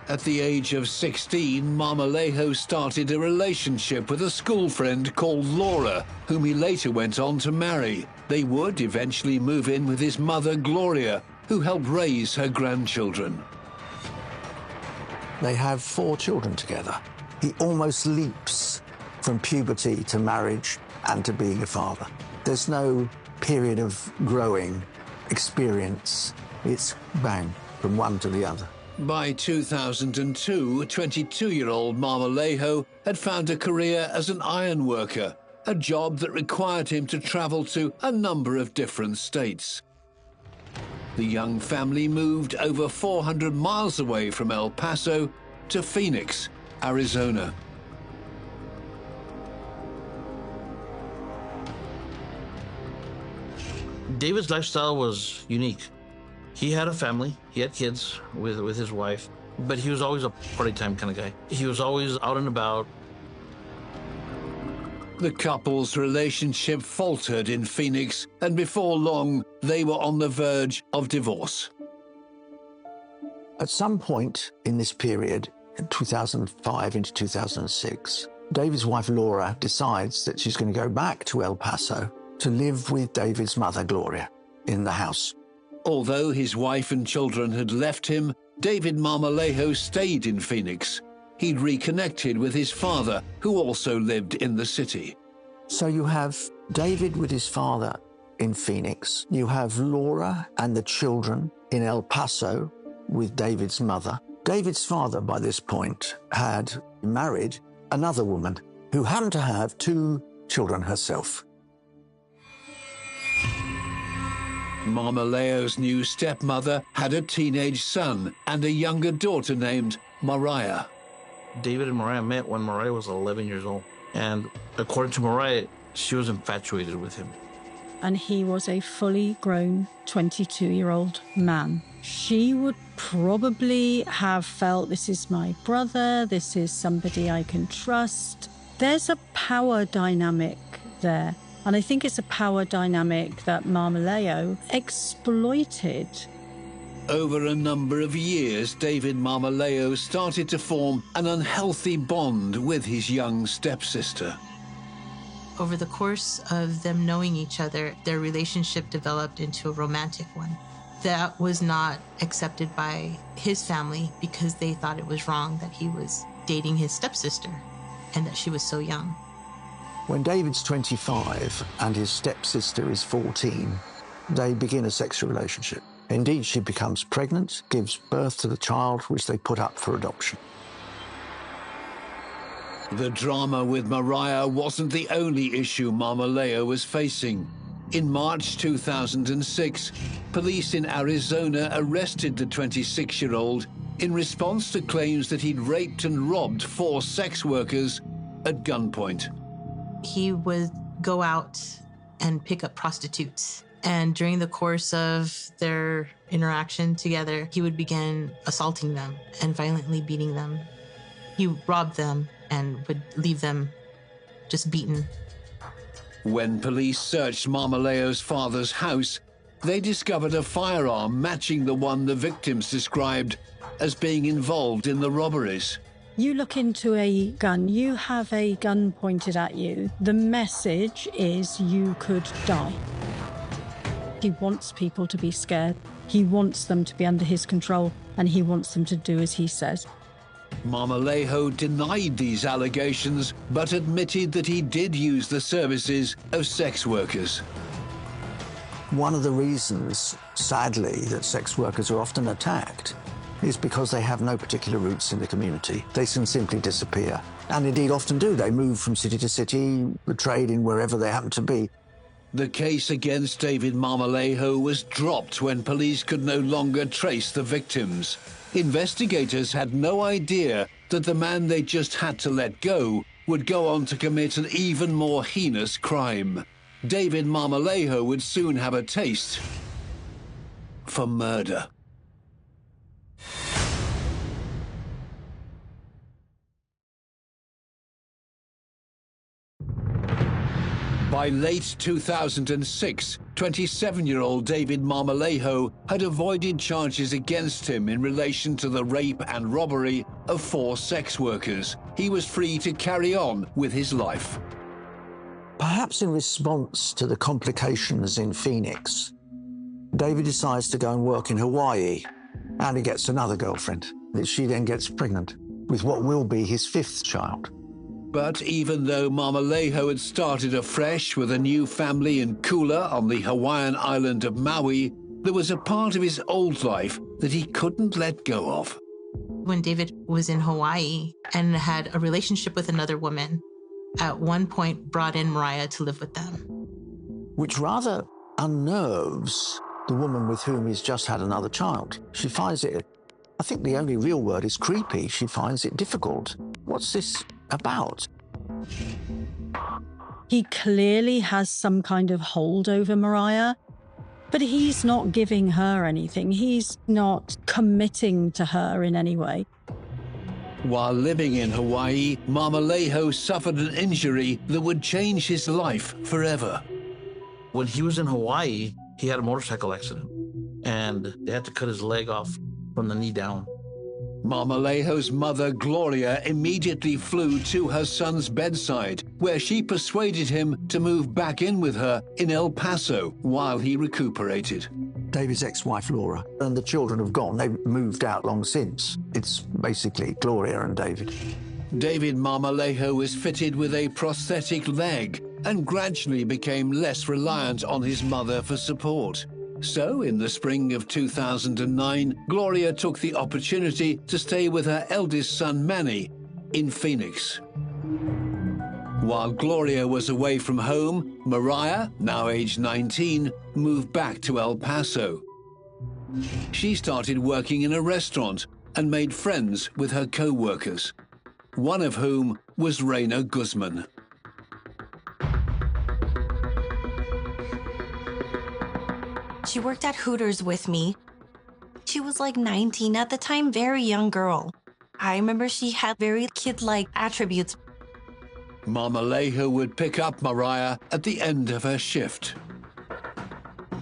At the age of 16, Marmolejo started a relationship with a school friend called Laura, whom he later went on to marry. They would eventually move in with his mother, Gloria, who helped raise her grandchildren. They have 4 children together. He almost leaps from puberty to marriage and to being a father. There's no period of growing experience. It's bang, from one to the other. By 2002, 22-year-old Marmolejo had found a career as an iron worker, a job that required him to travel to a number of different states. The young family moved over 400 miles away from El Paso to Phoenix, Arizona. David's lifestyle was unique. He had a family, he had kids with his wife, but he was always a party time kind of guy. He was always out and about. The couple's relationship faltered in Phoenix, and before long, they were on the verge of divorce. At some point in this period, in 2005 into 2006, David's wife Laura decides that she's going to go back to El Paso to live with David's mother, Gloria, in the house. Although his wife and children had left him, David Marmolejo stayed in Phoenix. He'd reconnected with his father, who also lived in the city. So you have David with his father in Phoenix. You have Laura and the children in El Paso with David's mother. David's father, by this point, had married another woman who happened to have 2 children herself. Marmolejo's new stepmother had a teenage son and a younger daughter named Mariah. David and Mariah met when Mariah was 11 years old. And according to Mariah, she was infatuated with him. And he was a fully grown 22-year-old man. She would probably have felt, this is my brother, this is somebody I can trust. There's a power dynamic there. And I think it's a power dynamic that Marmolejo exploited. Over a number of years, David Marmolejo started to form an unhealthy bond with his young stepsister. Over the course of them knowing each other, their relationship developed into a romantic one. That was not accepted by his family because they thought it was wrong that he was dating his stepsister and that she was so young. When David's 25 and his stepsister is 14, they begin a sexual relationship. Indeed, she becomes pregnant, gives birth to the child, which they put up for adoption. The drama with Mariah wasn't the only issue Marmolejo was facing. In March 2006, police in Arizona arrested the 26-year-old in response to claims that he'd raped and robbed 4 sex workers at gunpoint. He would go out and pick up prostitutes. And during the course of their interaction together, he would begin assaulting them and violently beating them. He robbed them and would leave them just beaten. When police searched Marmolejo's father's house, they discovered a firearm matching the one the victims described as being involved in the robberies. You look into a gun, you have a gun pointed at you. The message is you could die. He wants people to be scared. He wants them to be under his control, and he wants them to do as he says. Marmolejo denied these allegations, but admitted that he did use the services of sex workers. One of the reasons, sadly, that sex workers are often attacked is because they have no particular roots in the community. They can simply disappear, and indeed often do. They move from city to city, trade in wherever they happen to be. The case against David Marmolejo was dropped when police could no longer trace the victims. Investigators had no idea that the man they just had to let go would go on to commit an even more heinous crime. David Marmolejo would soon have a taste for murder. By late 2006, 27-year-old David Marmolejo had avoided charges against him in relation to the rape and robbery of 4 sex workers. He was free to carry on with his life. Perhaps in response to the complications in Phoenix, David decides to go and work in Hawaii, and he gets another girlfriend. She then gets pregnant with what will be his 5th child. But even though Marmolejo had started afresh with a new family in Kula on the Hawaiian island of Maui, there was a part of his old life that he couldn't let go of. When David was in Hawaii and had a relationship with another woman, at one point brought in Mariah to live with them. Which rather unnerves the woman with whom he's just had another child. She finds it, I think the only real word is creepy. She finds it difficult. What's this about? He clearly has some kind of hold over Mariah, but he's not giving her anything. He's not committing to her in any way. While living in Hawaii, Marmolejo suffered an injury that would change his life forever. When he was in Hawaii, he had a motorcycle accident, and they had to cut his leg off from the knee down. Marmolejo's mother, Gloria, immediately flew to her son's bedside, where she persuaded him to move back in with her in El Paso while he recuperated. David's ex-wife, Laura, and the children have gone. They've moved out long since. It's basically Gloria and David. David Marmolejo was fitted with a prosthetic leg and gradually became less reliant on his mother for support. So, in the spring of 2009, Gloria took the opportunity to stay with her eldest son, Manny, in Phoenix. While Gloria was away from home, Mariah, now aged 19, moved back to El Paso. She started working in a restaurant and made friends with her co-workers, one of whom was Reina Guzman. She worked at Hooters with me. She was like 19 at the time, very young girl. I remember she had very kid-like attributes. Marmolejo would pick up Mariah at the end of her shift.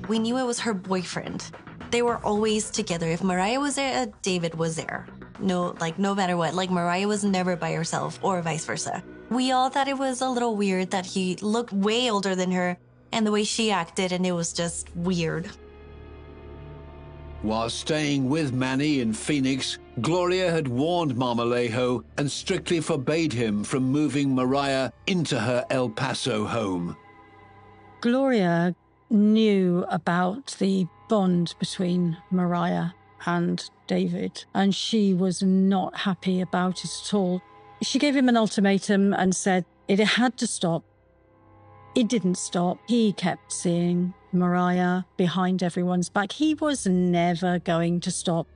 We knew it was her boyfriend. They were always together. If Mariah was there, David was there. No matter what. Like, Mariah was never by herself, or vice versa. We all thought it was a little weird that he looked way older than her and the way she acted, and it was just weird. While staying with Manny in Phoenix, Gloria had warned Marmolejo and strictly forbade him from moving Mariah into her El Paso home. Gloria knew about the bond between Mariah and David, and she was not happy about it at all. She gave him an ultimatum and said it had to stop. It didn't stop. He kept seeing Mariah behind everyone's back. He was never going to stop.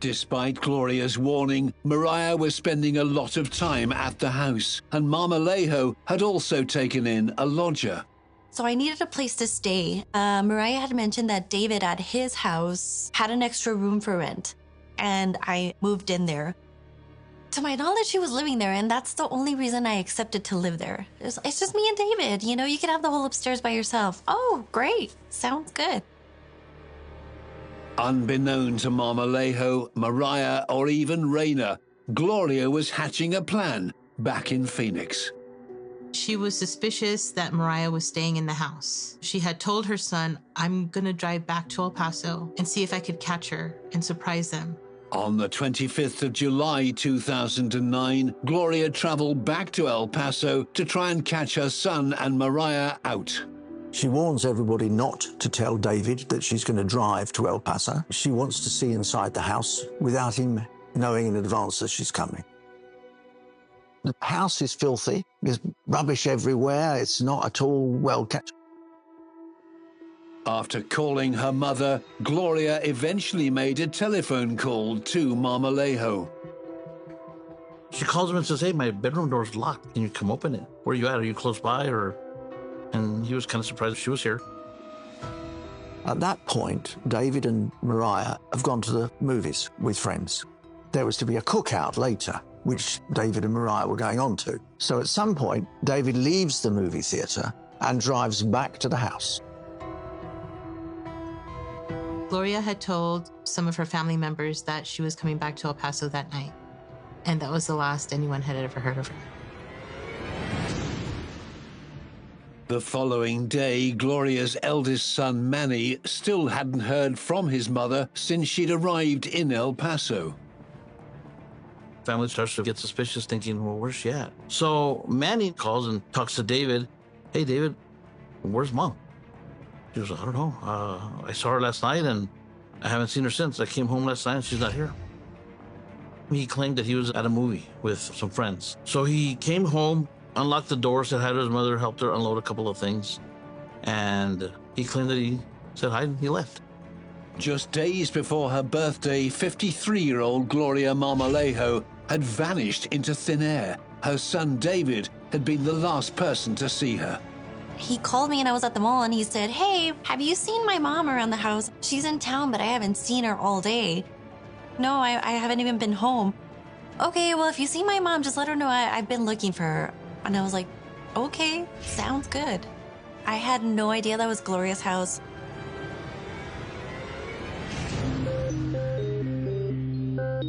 Despite Gloria's warning, Mariah was spending a lot of time at the house, and Marmolejo had also taken in a lodger. So I needed a place to stay. Mariah had mentioned that David at his house had an extra room for rent, and I moved in there. To my knowledge, she was living there, and that's the only reason I accepted to live there. It's just me and David. You know, you can have the whole upstairs by yourself. Oh, great. Sounds good. Unbeknown to Marmolejo, Mariah, or even Reina, Gloria was hatching a plan back in Phoenix. She was suspicious that Mariah was staying in the house. She had told her son, I'm going to drive back to El Paso and see if I could catch her and surprise them. On the 25th of July 2009, Gloria traveled back to El Paso to try and catch her son and Mariah out. She warns everybody not to tell David that she's going to drive to El Paso. She wants to see inside the house without him knowing in advance that she's coming. The house is filthy. There's rubbish everywhere. It's not at all well kept. After calling her mother, Gloria eventually made a telephone call to Marmolejo. She calls him and says, hey, my bedroom door's locked. Can you come open it? Where are you at? Are you close by? And he was kind of surprised she was here. At that point, David and Mariah have gone to the movies with friends. There was to be a cookout later, which David and Mariah were going on to. So at some point, David leaves the movie theater and drives back to the house. Gloria had told some of her family members that she was coming back to El Paso that night, and that was the last anyone had ever heard of her. The following day, Gloria's eldest son, Manny, still hadn't heard from his mother since she'd arrived in El Paso. Family starts to get suspicious, thinking, well, where's she at? So Manny calls and talks to David. Hey, David, where's Mom? He goes, I don't know. I saw her last night, and I haven't seen her since. I came home last night, and she's not here. He claimed that he was at a movie with some friends. So he came home, unlocked the door, said hi to his mother, helped her unload a couple of things, and he claimed that he said hi, and he left. Just days before her birthday, 53-year-old Gloria Marmolejo had vanished into thin air. Her son, David, had been the last person to see her. He called me and I was at the mall and he said, hey, have you seen my mom around the house? She's in town, but I haven't seen her all day. No, I haven't even been home. okay, well, if you see my mom, just let her know I've been looking for her. And I was like, okay, sounds good. I had no idea that was Gloria's house.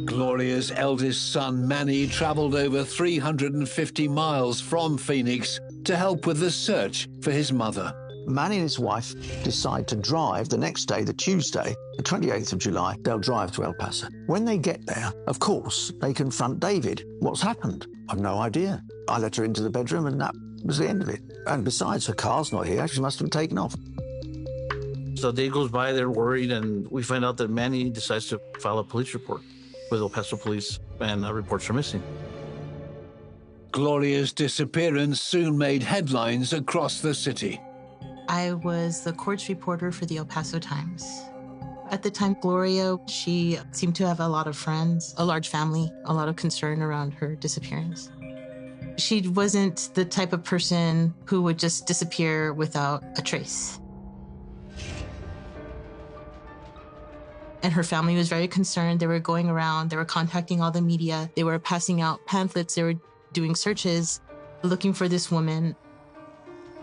Gloria's eldest son, Manny, traveled over 350 miles from Phoenix to help with the search for his mother. Manny and his wife decide to drive the next day, the Tuesday, the 28th of July. They'll drive to El Paso. When they get there, of course, they confront David. What's happened? I've no idea. I let her into the bedroom and that was the end of it. And besides, her car's not here. She must have taken off. So a day goes by, they're worried, and we find out that Manny decides to file a police report with El Paso police, and reports her missing. Gloria's disappearance soon made headlines across the city. I was the courts reporter for the El Paso Times. At the time, Gloria, she seemed to have a lot of friends, a large family, a lot of concern around her disappearance. She wasn't the type of person who would just disappear without a trace. And her family was very concerned. They were going around, they were contacting all the media, they were passing out pamphlets, they were doing searches, looking for this woman.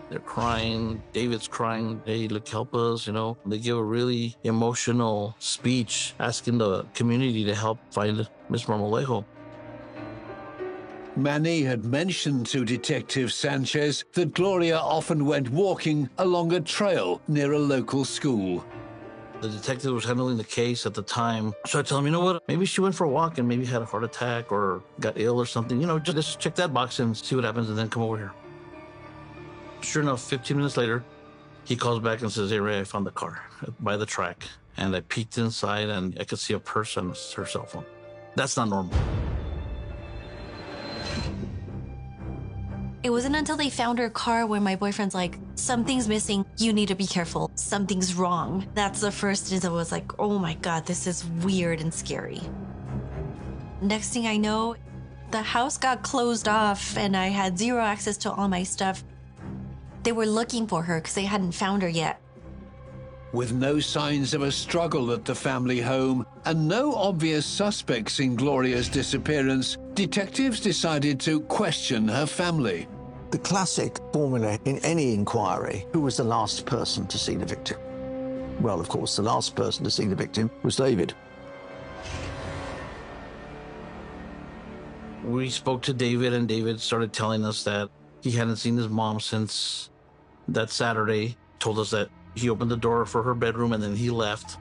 They're crying, David's crying, hey, look, help us, you know. They give a really emotional speech asking the community to help find Miss Marmolejo. Manny had mentioned to Detective Sanchez that Gloria often went walking along a trail near a local school. The detective was handling the case at the time. So I tell him, you know what, maybe she went for a walk and maybe had a heart attack or got ill or something. You know, just check that box and see what happens and then come over here. Sure enough, 15 minutes later, he calls back and says, hey, Ray, I found the car by the track. And I peeked inside and I could see a purse and her cell phone. That's not normal. It wasn't until they found her car where my boyfriend's like, something's missing. You need to be careful. Something's wrong. That's the first instant. I was like, oh my God, this is weird and scary. Next thing I know, the house got closed off and I had zero access to all my stuff. They were looking for her because they hadn't found her yet. With no signs of a struggle at the family home and no obvious suspects in Gloria's disappearance, detectives decided to question her family. The classic formula in any inquiry: who was the last person to see the victim? Well, of course, the last person to see the victim was David. We spoke to David, and David started telling us that he hadn't seen his mom since that Saturday. Told us that he opened the door for her bedroom and then he left.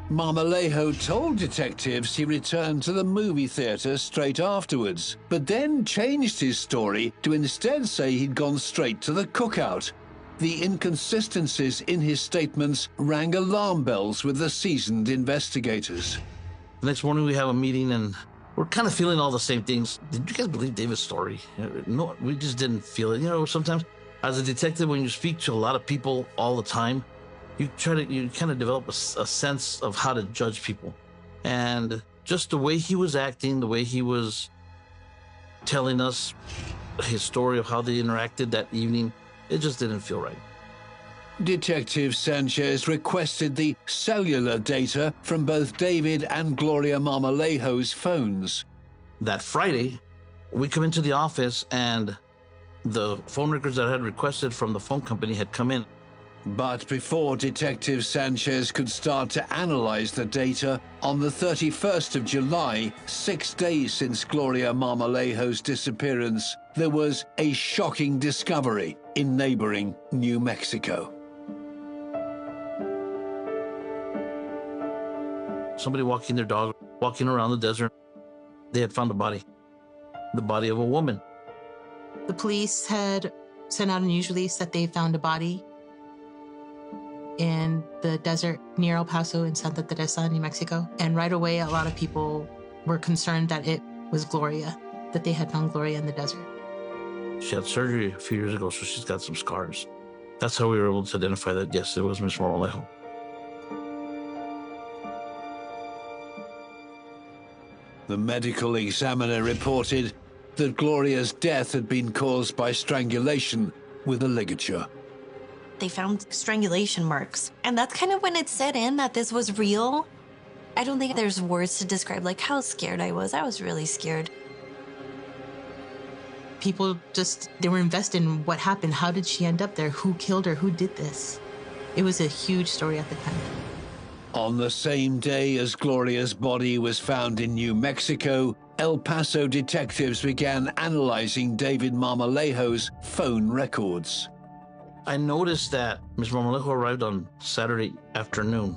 Marmolejo told detectives he returned to the movie theater straight afterwards, but then changed his story to instead say he'd gone straight to the cookout. The inconsistencies in his statements rang alarm bells with the seasoned investigators. The next morning we have a meeting and we're kind of feeling all the same things. Did you guys believe David's story? No, we just didn't feel it. You know, sometimes as a detective, when you speak to a lot of people all the time, you kind of develop a sense of how to judge people. And just the way he was acting, the way he was telling us his story of how they interacted that evening, it just didn't feel right. Detective Sanchez requested the cellular data from both David and Gloria Marmolejo's phones. That Friday, we come into the office and the phone records that I had requested from the phone company had come in. But before Detective Sanchez could start to analyze the data, on the 31st of July, 6 days since Gloria Marmolejo's disappearance, there was a shocking discovery in neighboring New Mexico. Somebody walking their dog, walking around the desert, they had found a body of a woman. The police had sent out a news release that they found a body in the desert near El Paso in Santa Teresa, New Mexico. And right away, a lot of people were concerned that it was Gloria, that they had found Gloria in the desert. She had surgery a few years ago, so she's got some scars. That's how we were able to identify that, yes, it was Miss Marmolejo. The medical examiner reported that Gloria's death had been caused by strangulation with a ligature. They found strangulation marks. And that's kind of when it set in that this was real. I don't think there's words to describe like how scared I was. I was really scared. People they were invested in what happened. How did she end up there? Who killed her? Who did this? It was a huge story at the time. On the same day as Gloria's body was found in New Mexico, El Paso detectives began analyzing David Marmolejo's phone records. I noticed that Ms. Marmolejo arrived on Saturday afternoon,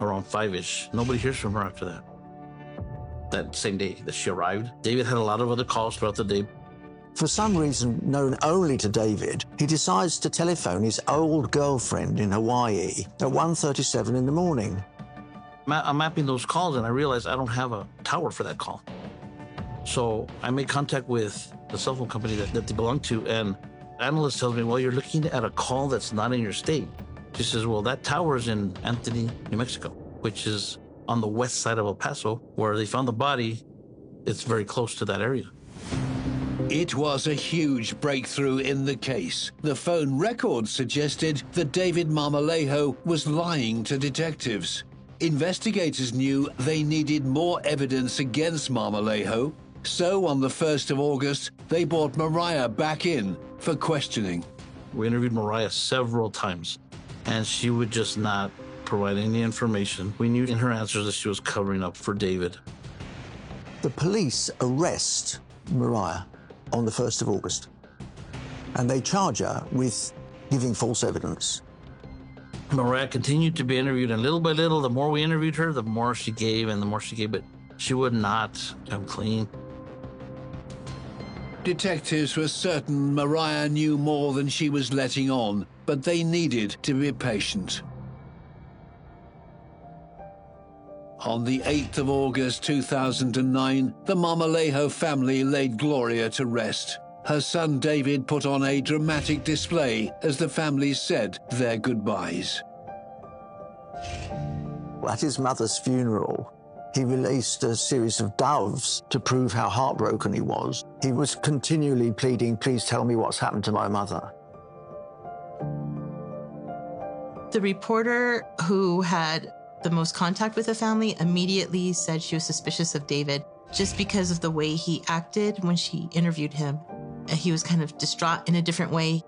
around 5-ish. Nobody hears from her after that. That same day that she arrived, David had a lot of other calls throughout the day. For some reason known only to David, he decides to telephone his old girlfriend in Hawaii at 1:37 in the morning. I'm mapping those calls, and I realized I don't have a tower for that call. So I made contact with the cell phone company that they belong to, and the analyst tells me, well, you're looking at a call that's not in your state. She says, well, that tower is in Anthony, New Mexico, which is on the west side of El Paso, where they found the body. It's very close to that area. It was a huge breakthrough in the case. The phone records suggested that David Marmolejo was lying to detectives. Investigators knew they needed more evidence against Marmolejo, so on the 1st of August, they brought Mariah back in for questioning. We interviewed Mariah several times, and she would just not provide any information. We knew in her answers that she was covering up for David. The police arrest Mariah on the 1st of August, and they charge her with giving false evidence. Mariah continued to be interviewed, and little by little, the more we interviewed her, the more she gave, but she would not come clean. Detectives were certain Mariah knew more than she was letting on, but they needed to be patient. On the 8th of August 2009, the Marmolejo family laid Gloria to rest. Her son David put on a dramatic display as the family said their goodbyes. At his mother's funeral, he released a series of doves to prove how heartbroken he was. He was continually pleading, please tell me what's happened to my mother. The reporter who had the most contact with the family immediately said she was suspicious of David just because of the way he acted when she interviewed him. He was kind of distraught in a different way.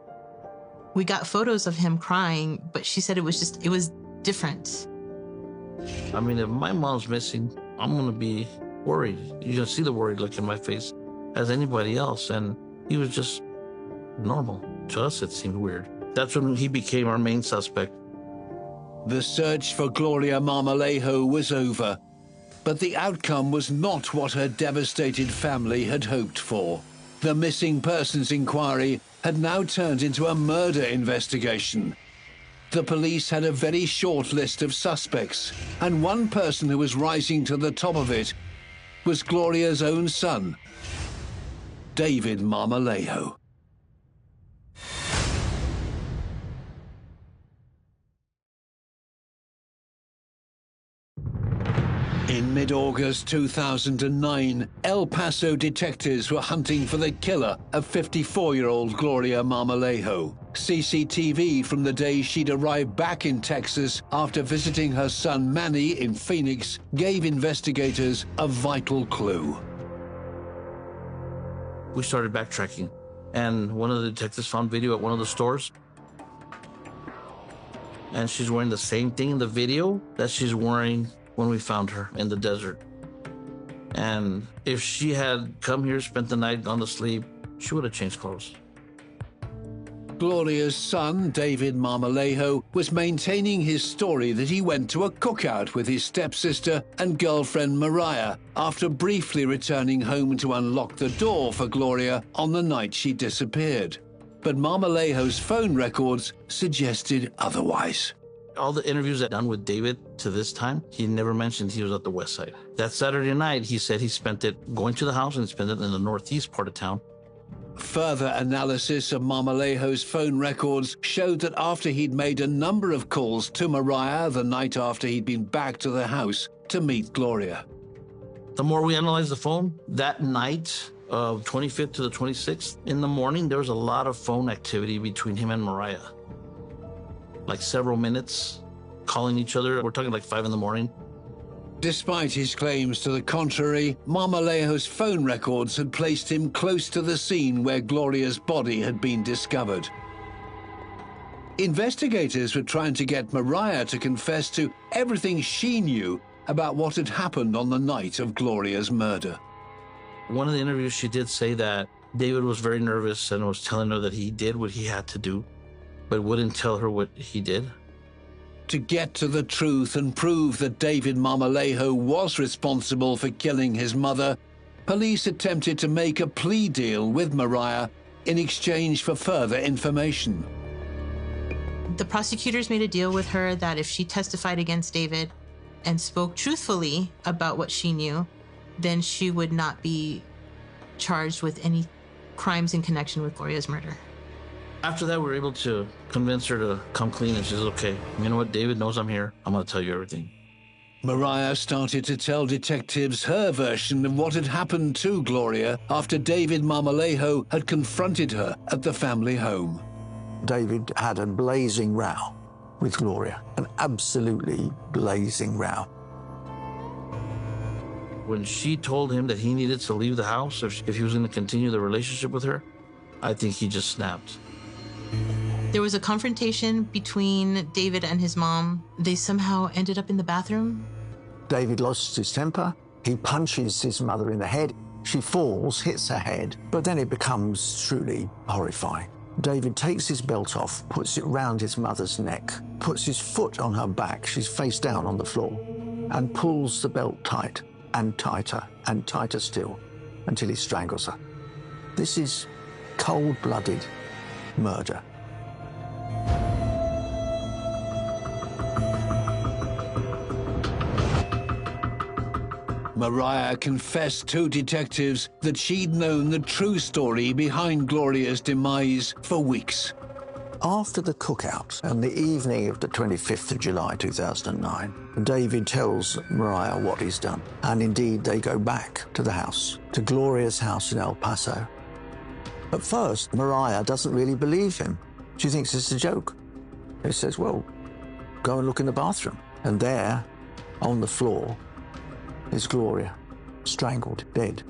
We got photos of him crying, but she said it was different. I mean, if my mom's missing, I'm going to be worried. You're going to see the worried look in my face as anybody else. And he was just normal. To us, it seemed weird. That's when he became our main suspect. The search for Gloria Marmolejo was over, but the outcome was not what her devastated family had hoped for. The missing persons inquiry had now turned into a murder investigation. The police had a very short list of suspects, and one person who was rising to the top of it was Gloria's own son, David Marmolejo. In mid-August 2009, El Paso detectives were hunting for the killer of 54-year-old Gloria Marmolejo. CCTV from the day she'd arrived back in Texas after visiting her son Manny in Phoenix gave investigators a vital clue. We started backtracking, and one of the detectives found video at one of the stores. And she's wearing the same thing in the video that she's wearing when we found her in the desert. And if she had come here, spent the night, gone to sleep, she would have changed clothes. Gloria's son, David Marmolejo, was maintaining his story that he went to a cookout with his stepsister and girlfriend Mariah after briefly returning home to unlock the door for Gloria on the night she disappeared. But Marmolejo's phone records suggested otherwise. All the interviews I've done with David to this time, he never mentioned he was at the west side. That Saturday night, he said he spent it going to the house and spent it in the northeast part of town. Further analysis of Marmolejo's phone records showed that after he'd made a number of calls to Mariah the night after he'd been back to the house to meet Gloria. The more we analyzed the phone, that night of 25th to the 26th, in the morning, there was a lot of phone activity between him and Mariah. Like several minutes calling each other. We're talking like 5 in the morning. Despite his claims to the contrary, Marmolejo's phone records had placed him close to the scene where Gloria's body had been discovered. Investigators were trying to get Mariah to confess to everything she knew about what had happened on the night of Gloria's murder. One of the interviews, she did say that David was very nervous and was telling her that he did what he had to do, but wouldn't tell her what he did. To get to the truth and prove that David Marmolejo was responsible for killing his mother, police attempted to make a plea deal with Mariah in exchange for further information. The prosecutors made a deal with her that if she testified against David and spoke truthfully about what she knew, then she would not be charged with any crimes in connection with Gloria's murder. After that, we were able to convince her to come clean, and she says, okay, you know what, David knows I'm here. I'm going to tell you everything. Mariah started to tell detectives her version of what had happened to Gloria after David Marmolejo had confronted her at the family home. David had a blazing row with Gloria, an absolutely blazing row. When she told him that he needed to leave the house if he was going to continue the relationship with her, I think he just snapped. There was a confrontation between David and his mom. They somehow ended up in the bathroom. David lost his temper. He punches his mother in the head. She falls, hits her head, but then it becomes truly horrifying. David takes his belt off, puts it round his mother's neck, puts his foot on her back, she's face down on the floor, and pulls the belt tight and tighter still, until he strangles her. This is cold-blooded murder. Mariah confessed to detectives that she'd known the true story behind Gloria's demise for weeks. After the cookout on the evening of the 25th of July 2009, David tells Mariah what he's done. And indeed, they go back to the house, to Gloria's house in El Paso. At first, Mariah doesn't really believe him. She thinks it's a joke. He says, well, go and look in the bathroom. And there, on the floor, is Gloria, strangled, dead.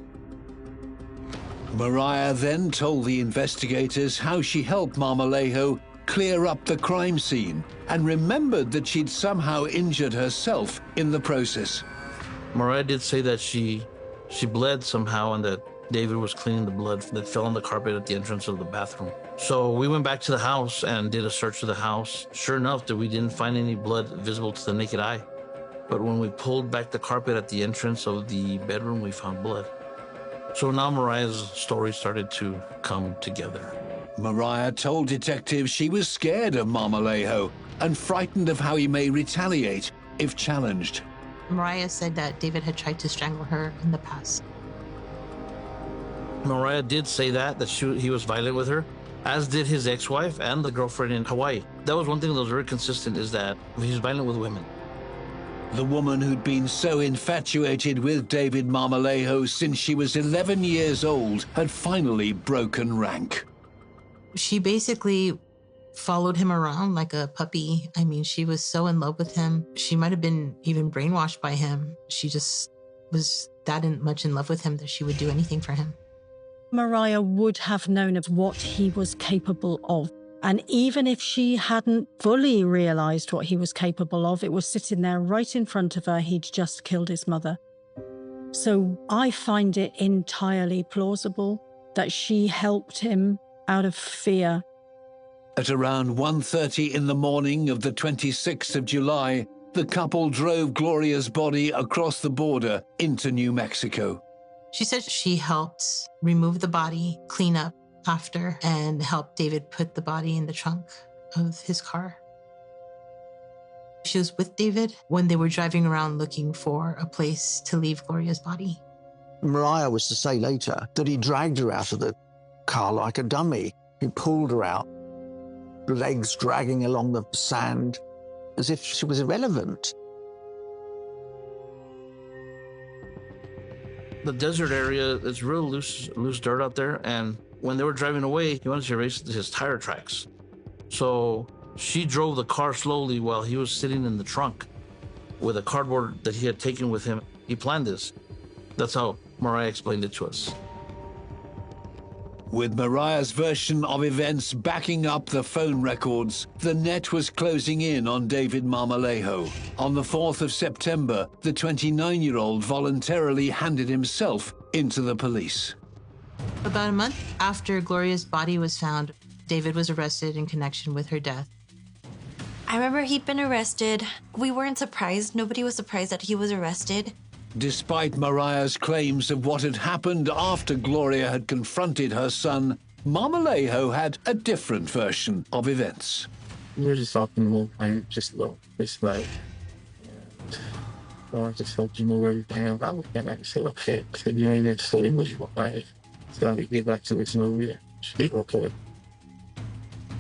Mariah then told the investigators how she helped Marmolejo clear up the crime scene and remembered that she'd somehow injured herself in the process. Mariah did say that she bled somehow and that David was cleaning the blood that fell on the carpet at the entrance of the bathroom. So we went back to the house and did a search of the house. Sure enough, that we didn't find any blood visible to the naked eye. But when we pulled back the carpet at the entrance of the bedroom, we found blood. So now Mariah's story started to come together. Mariah told detectives she was scared of Marmolejo and frightened of how he may retaliate if challenged. Mariah said that David had tried to strangle her in the past. Mariah did say that he was violent with her, as did his ex-wife and the girlfriend in Hawaii. That was one thing that was very consistent, is that he's violent with women. The woman who'd been so infatuated with David Marmolejo since she was 11 years old had finally broken rank. She basically followed him around like a puppy. I mean, she was so in love with him. She might have been even brainwashed by him. She just was that much in love with him that she would do anything for him. Mariah would have known of what he was capable of. And even if she hadn't fully realized what he was capable of, it was sitting there right in front of her. He'd just killed his mother. So I find it entirely plausible that she helped him out of fear. At around 1:30 in the morning of the 26th of July, the couple drove Gloria's body across the border into New Mexico. She said she helped remove the body, clean up after, and helped David put the body in the trunk of his car. She was with David when they were driving around looking for a place to leave Gloria's body. Mariah was to say later that he dragged her out of the car like a dummy. He pulled her out, legs dragging along the sand, as if she was irrelevant. The desert area, it's real loose dirt out there, and when they were driving away, he wanted to erase his tire tracks. So she drove the car slowly while he was sitting in the trunk. with a cardboard that he had taken with him. He planned this. That's how Mariah explained it to us. With Mariah's version of events backing up the phone records, the net was closing in on David Marmolejo. On the 4th of September, the 29-year-old voluntarily handed himself into the police. About a month after Gloria's body was found, David was arrested in connection with her death. I remember he'd been arrested. We weren't surprised. Nobody was surprised that he was arrested. Despite Mariah's claims of what had happened after Gloria had confronted her son, Marmolejo had a different version of events. We were just talking the whole time, just low. It's like, I just felt you know everything. I was kind of say, okay, I said, you ain't in the English, right? So I get back to this movie. Speak okay.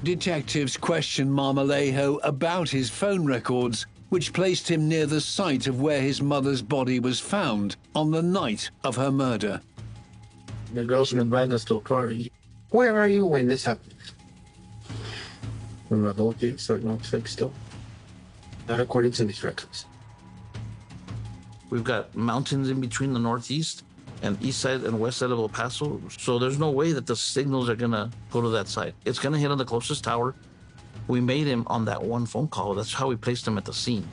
Detectives questioned Marmolejo about his phone records, which placed him near the site of where his mother's body was found on the night of her murder. The girls invited us to a party. Where are you when this happened? I'm not okay, so no, fake still. Not according to these records. We've got mountains in between the northeast and east side and west side of El Paso, so there's no way that the signals are gonna go to that side. It's gonna hit on the closest tower. We made him on that one phone call. That's how we placed him at the scene.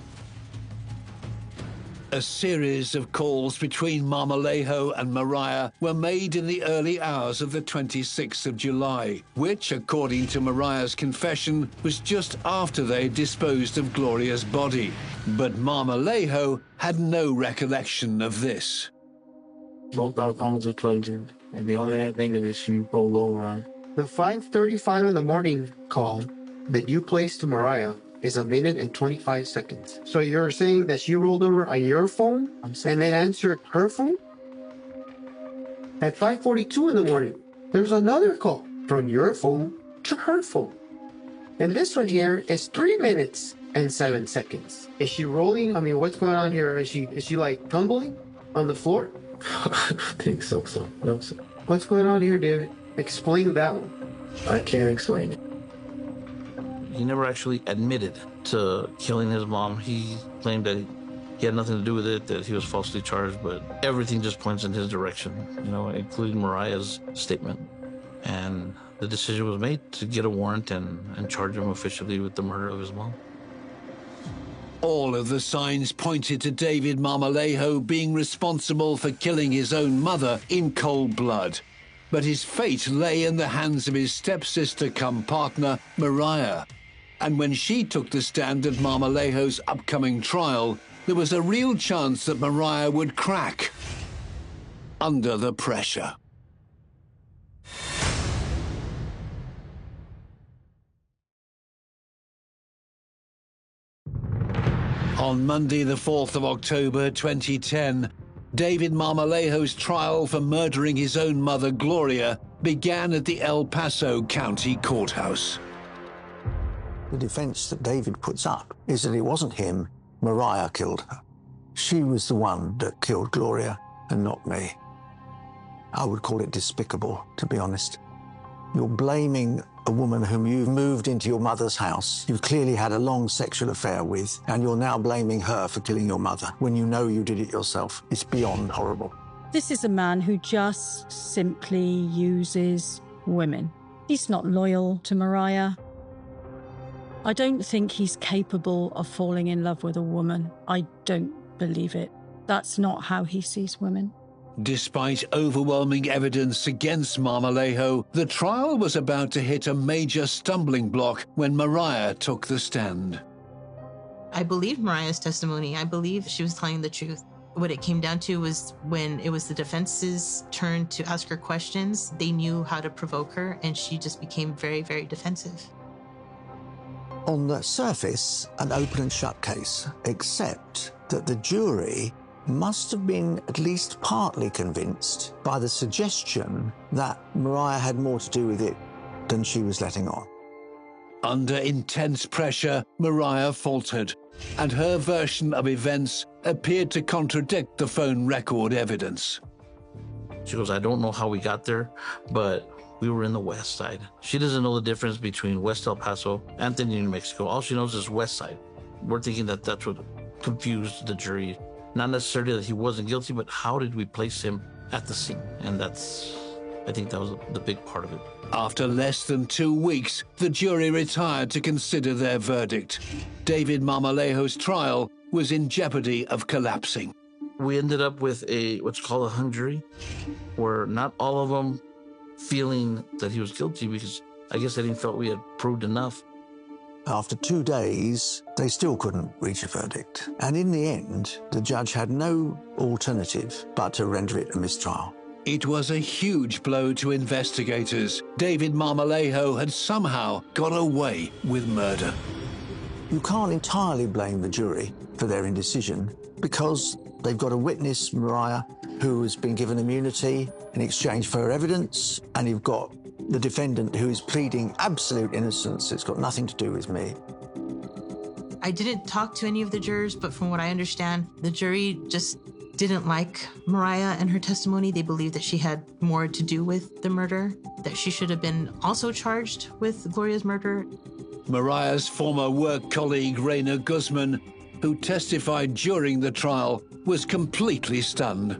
A series of calls between Marmolejo and Mariah were made in the early hours of the 26th of July, which, according to Mariah's confession, was just after they disposed of Gloria's body. But Marmolejo had no recollection of this. Both our phones were plugged in, and the only thing that is she rolled over. The 5:35 in the morning call that you placed to Mariah is 1 minute and 25 seconds. So you're saying that she rolled over on your phone and then answered her phone? At 5:42 in the morning, there's another call from your phone to her phone. And this one here is 3 minutes and 7 seconds. Is she rolling? I mean, what's going on here? Is she like tumbling on the floor? I think so. No, sir. What's going on here, David? Explain that one. I can't explain it. He never actually admitted to killing his mom. He claimed that he had nothing to do with it, that he was falsely charged, but everything just points in his direction, including Mariah's statement. And the decision was made to get a warrant and charge him officially with the murder of his mom. All of the signs pointed to David Marmolejo being responsible for killing his own mother in cold blood. But his fate lay in the hands of his stepsister-cum-partner, Mariah. And when she took the stand at Marmolejo's upcoming trial, there was a real chance that Mariah would crack under the pressure. On Monday, the 4th of October 2010, David Marmolejo's trial for murdering his own mother, Gloria, began at the El Paso County Courthouse. The defense that David puts up is that it wasn't him, Mariah killed her. She was the one that killed Gloria and not me. I would call it despicable, to be honest. You're blaming a woman whom you've moved into your mother's house, you've clearly had a long sexual affair with, and you're now blaming her for killing your mother when you know you did it yourself. It's beyond horrible. This is a man who just simply uses women. He's not loyal to Mariah. I don't think he's capable of falling in love with a woman. I don't believe it. That's not how he sees women. Despite overwhelming evidence against Marmolejo, the trial was about to hit a major stumbling block when Mariah took the stand. I believe Mariah's testimony. I believe she was telling the truth. What it came down to was when it was the defense's turn to ask her questions, they knew how to provoke her, and she just became very, very defensive. On the surface, an open and shut case, except that the jury must have been at least partly convinced by the suggestion that Mariah had more to do with it than she was letting on. Under intense pressure, Mariah faltered, and her version of events appeared to contradict the phone record evidence. She goes, I don't know how we got there, but we were in the west side. She doesn't know the difference between West El Paso and New Mexico. All she knows is west side. We're thinking that that's what confused the jury. Not necessarily that he wasn't guilty, but how did we place him at the scene? And I think that was the big part of it. After less than 2 weeks, the jury retired to consider their verdict. David Marmolejo's trial was in jeopardy of collapsing. We ended up with what's called a hung jury, where not all of them feeling that he was guilty, because I guess they didn't feel we had proved enough. After 2 days, they still couldn't reach a verdict. And in the end, the judge had no alternative but to render it a mistrial. It was a huge blow to investigators. David Marmolejo had somehow got away with murder. You can't entirely blame the jury for their indecision because they've got a witness, Mariah, who has been given immunity in exchange for her evidence, and you've got the defendant who is pleading absolute innocence. It's got nothing to do with me. I didn't talk to any of the jurors, but from what I understand, the jury just didn't like Mariah and her testimony. They believed that she had more to do with the murder, that she should have been also charged with Gloria's murder. Mariah's former work colleague, Raina Guzman, who testified during the trial, was completely stunned.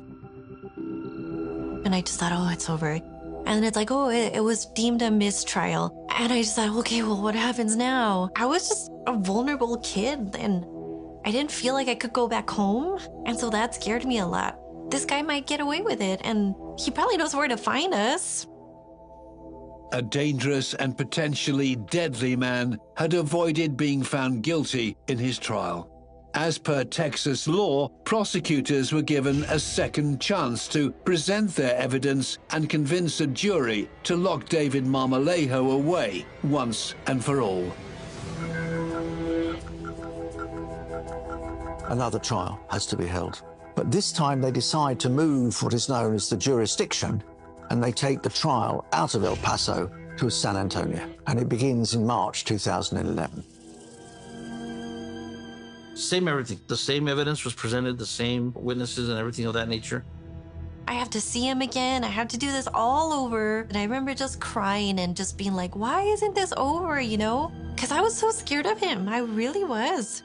And I just thought, oh, it's over. And it's like, oh, it was deemed a mistrial. And I just thought, okay, well, what happens now? I was just a vulnerable kid, and I didn't feel like I could go back home. And so that scared me a lot. This guy might get away with it, and he probably knows where to find us. A dangerous and potentially deadly man had avoided being found guilty in his trial. As per Texas law, prosecutors were given a second chance to present their evidence and convince a jury to lock David Marmolejo away once and for all. Another trial has to be held. But this time they decide to move what is known as the jurisdiction, and they take the trial out of El Paso to San Antonio, and it begins in March 2011. Same everything. The same evidence was presented, the same witnesses and everything of that nature. I have to see him again. I have to do this all over. And I remember just crying and just being like, why isn't this over, you know? Because I was so scared of him. I really was.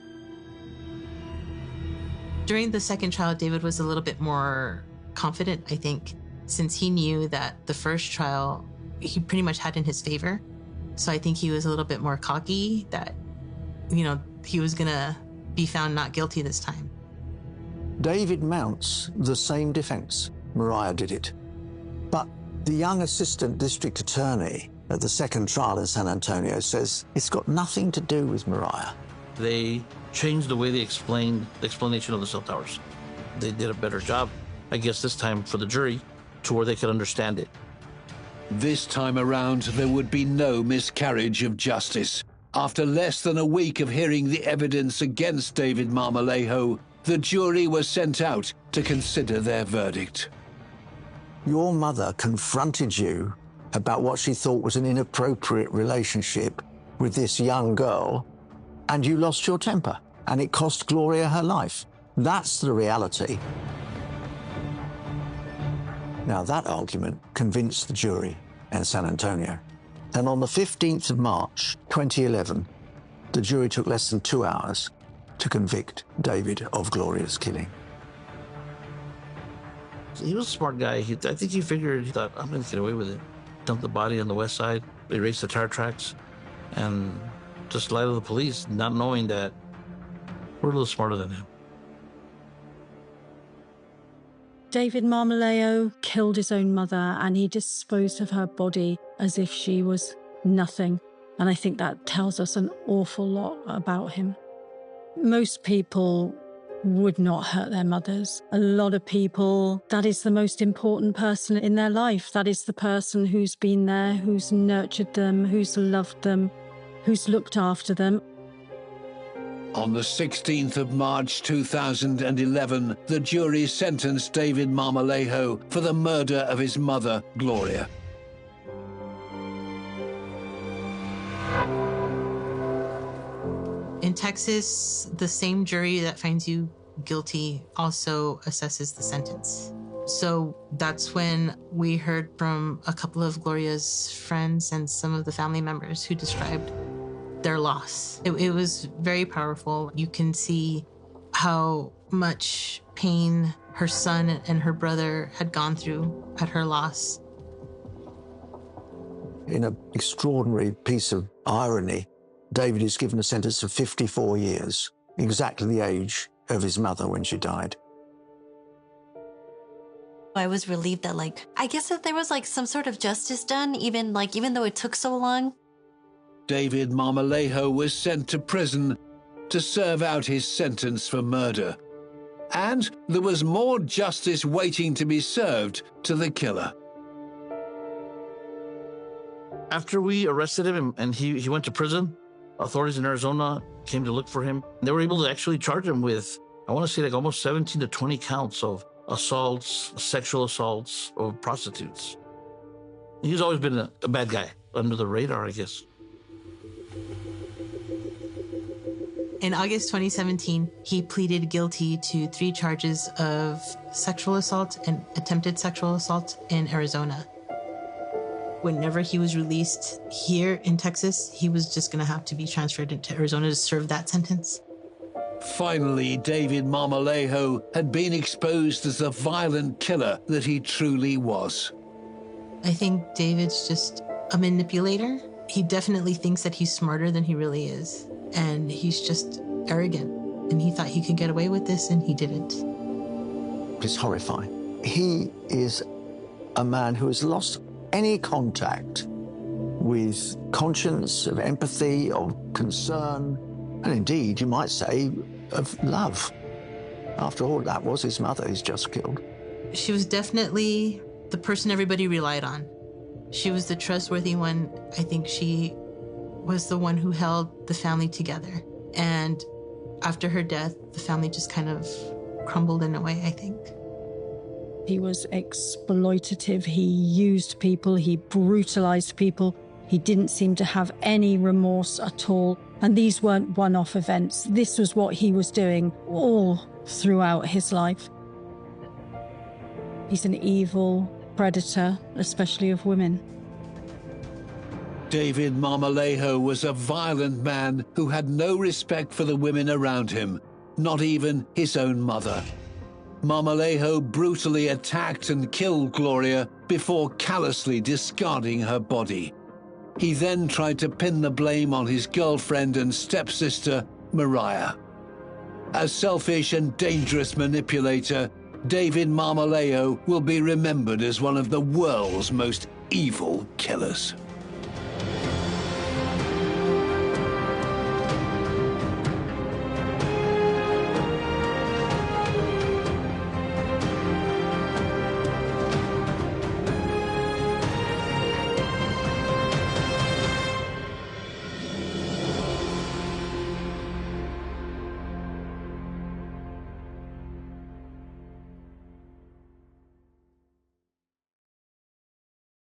During the second trial, David was a little bit more confident, I think, since he knew that the first trial, he pretty much had in his favor. So I think he was a little bit more cocky that, you know, he was going to be found not guilty this time. David mounts the same defense. Mariah did it. But the young assistant district attorney at the second trial in San Antonio says it's got nothing to do with Mariah. They changed the way they explained the explanation of the cell towers. They did a better job, I guess this time for the jury, to where they could understand it. This time around, there would be no miscarriage of justice. After less than a week of hearing the evidence against David Marmolejo, the jury was sent out to consider their verdict. Your mother confronted you about what she thought was an inappropriate relationship with this young girl, and you lost your temper, and it cost Gloria her life. That's the reality. Now, that argument convinced the jury in San Antonio. And on the 15th of March, 2011, the jury took less than 2 hours to convict David of Gloria's killing. He was a smart guy. I think he thought, I'm going to get away with it. Dump the body on the west side, erase the tire tracks, and just lie to the police, not knowing that we're a little smarter than him. David Marmolejo killed his own mother, and he disposed of her body as if she was nothing. And I think that tells us an awful lot about him. Most people would not hurt their mothers. A lot of people, that is the most important person in their life. That is the person who's been there, who's nurtured them, who's loved them, who's looked after them. On the 16th of March 2011, the jury sentenced David Marmolejo for the murder of his mother, Gloria. In Texas, the same jury that finds you guilty also assesses the sentence. So that's when we heard from a couple of Gloria's friends and some of the family members who described their loss. It was very powerful. You can see how much pain her son and her brother had gone through at her loss. In an extraordinary piece of irony, David is given a sentence of 54 years, exactly the age of his mother when she died. I was relieved that, I guess that there was, some sort of justice done, even though it took so long. David Marmolejo was sent to prison to serve out his sentence for murder. And there was more justice waiting to be served to the killer. After we arrested him and he went to prison, authorities in Arizona came to look for him. They were able to actually charge him with, I want to say, almost 17 to 20 counts of assaults, sexual assaults of prostitutes. He's always been a bad guy, under the radar, I guess. In August 2017, he pleaded guilty to 3 charges of sexual assault and attempted sexual assault in Arizona. Whenever he was released here in Texas, he was just going to have to be transferred into Arizona to serve that sentence. Finally, David Marmolejo had been exposed as the violent killer that he truly was. I think David's just a manipulator. He definitely thinks that he's smarter than he really is. And he's just arrogant. And he thought he could get away with this, and he didn't. It's horrifying. He is a man who has lost any contact with conscience, of empathy, of concern, and indeed, you might say, of love. After all, that was his mother he's just killed. She was definitely the person everybody relied on. She was the trustworthy one. I think she was the one who held the family together. And after her death, the family just kind of crumbled in a way, I think. He was exploitative. He used people. He brutalized people. He didn't seem to have any remorse at all. And these weren't one-off events. This was what he was doing all throughout his life. He's an evil predator, especially of women. David Marmolejo was a violent man who had no respect for the women around him, not even his own mother. Marmolejo brutally attacked and killed Gloria before callously discarding her body. He then tried to pin the blame on his girlfriend and stepsister, Mariah. A selfish and dangerous manipulator, David Marmolejo will be remembered as one of the world's most evil killers.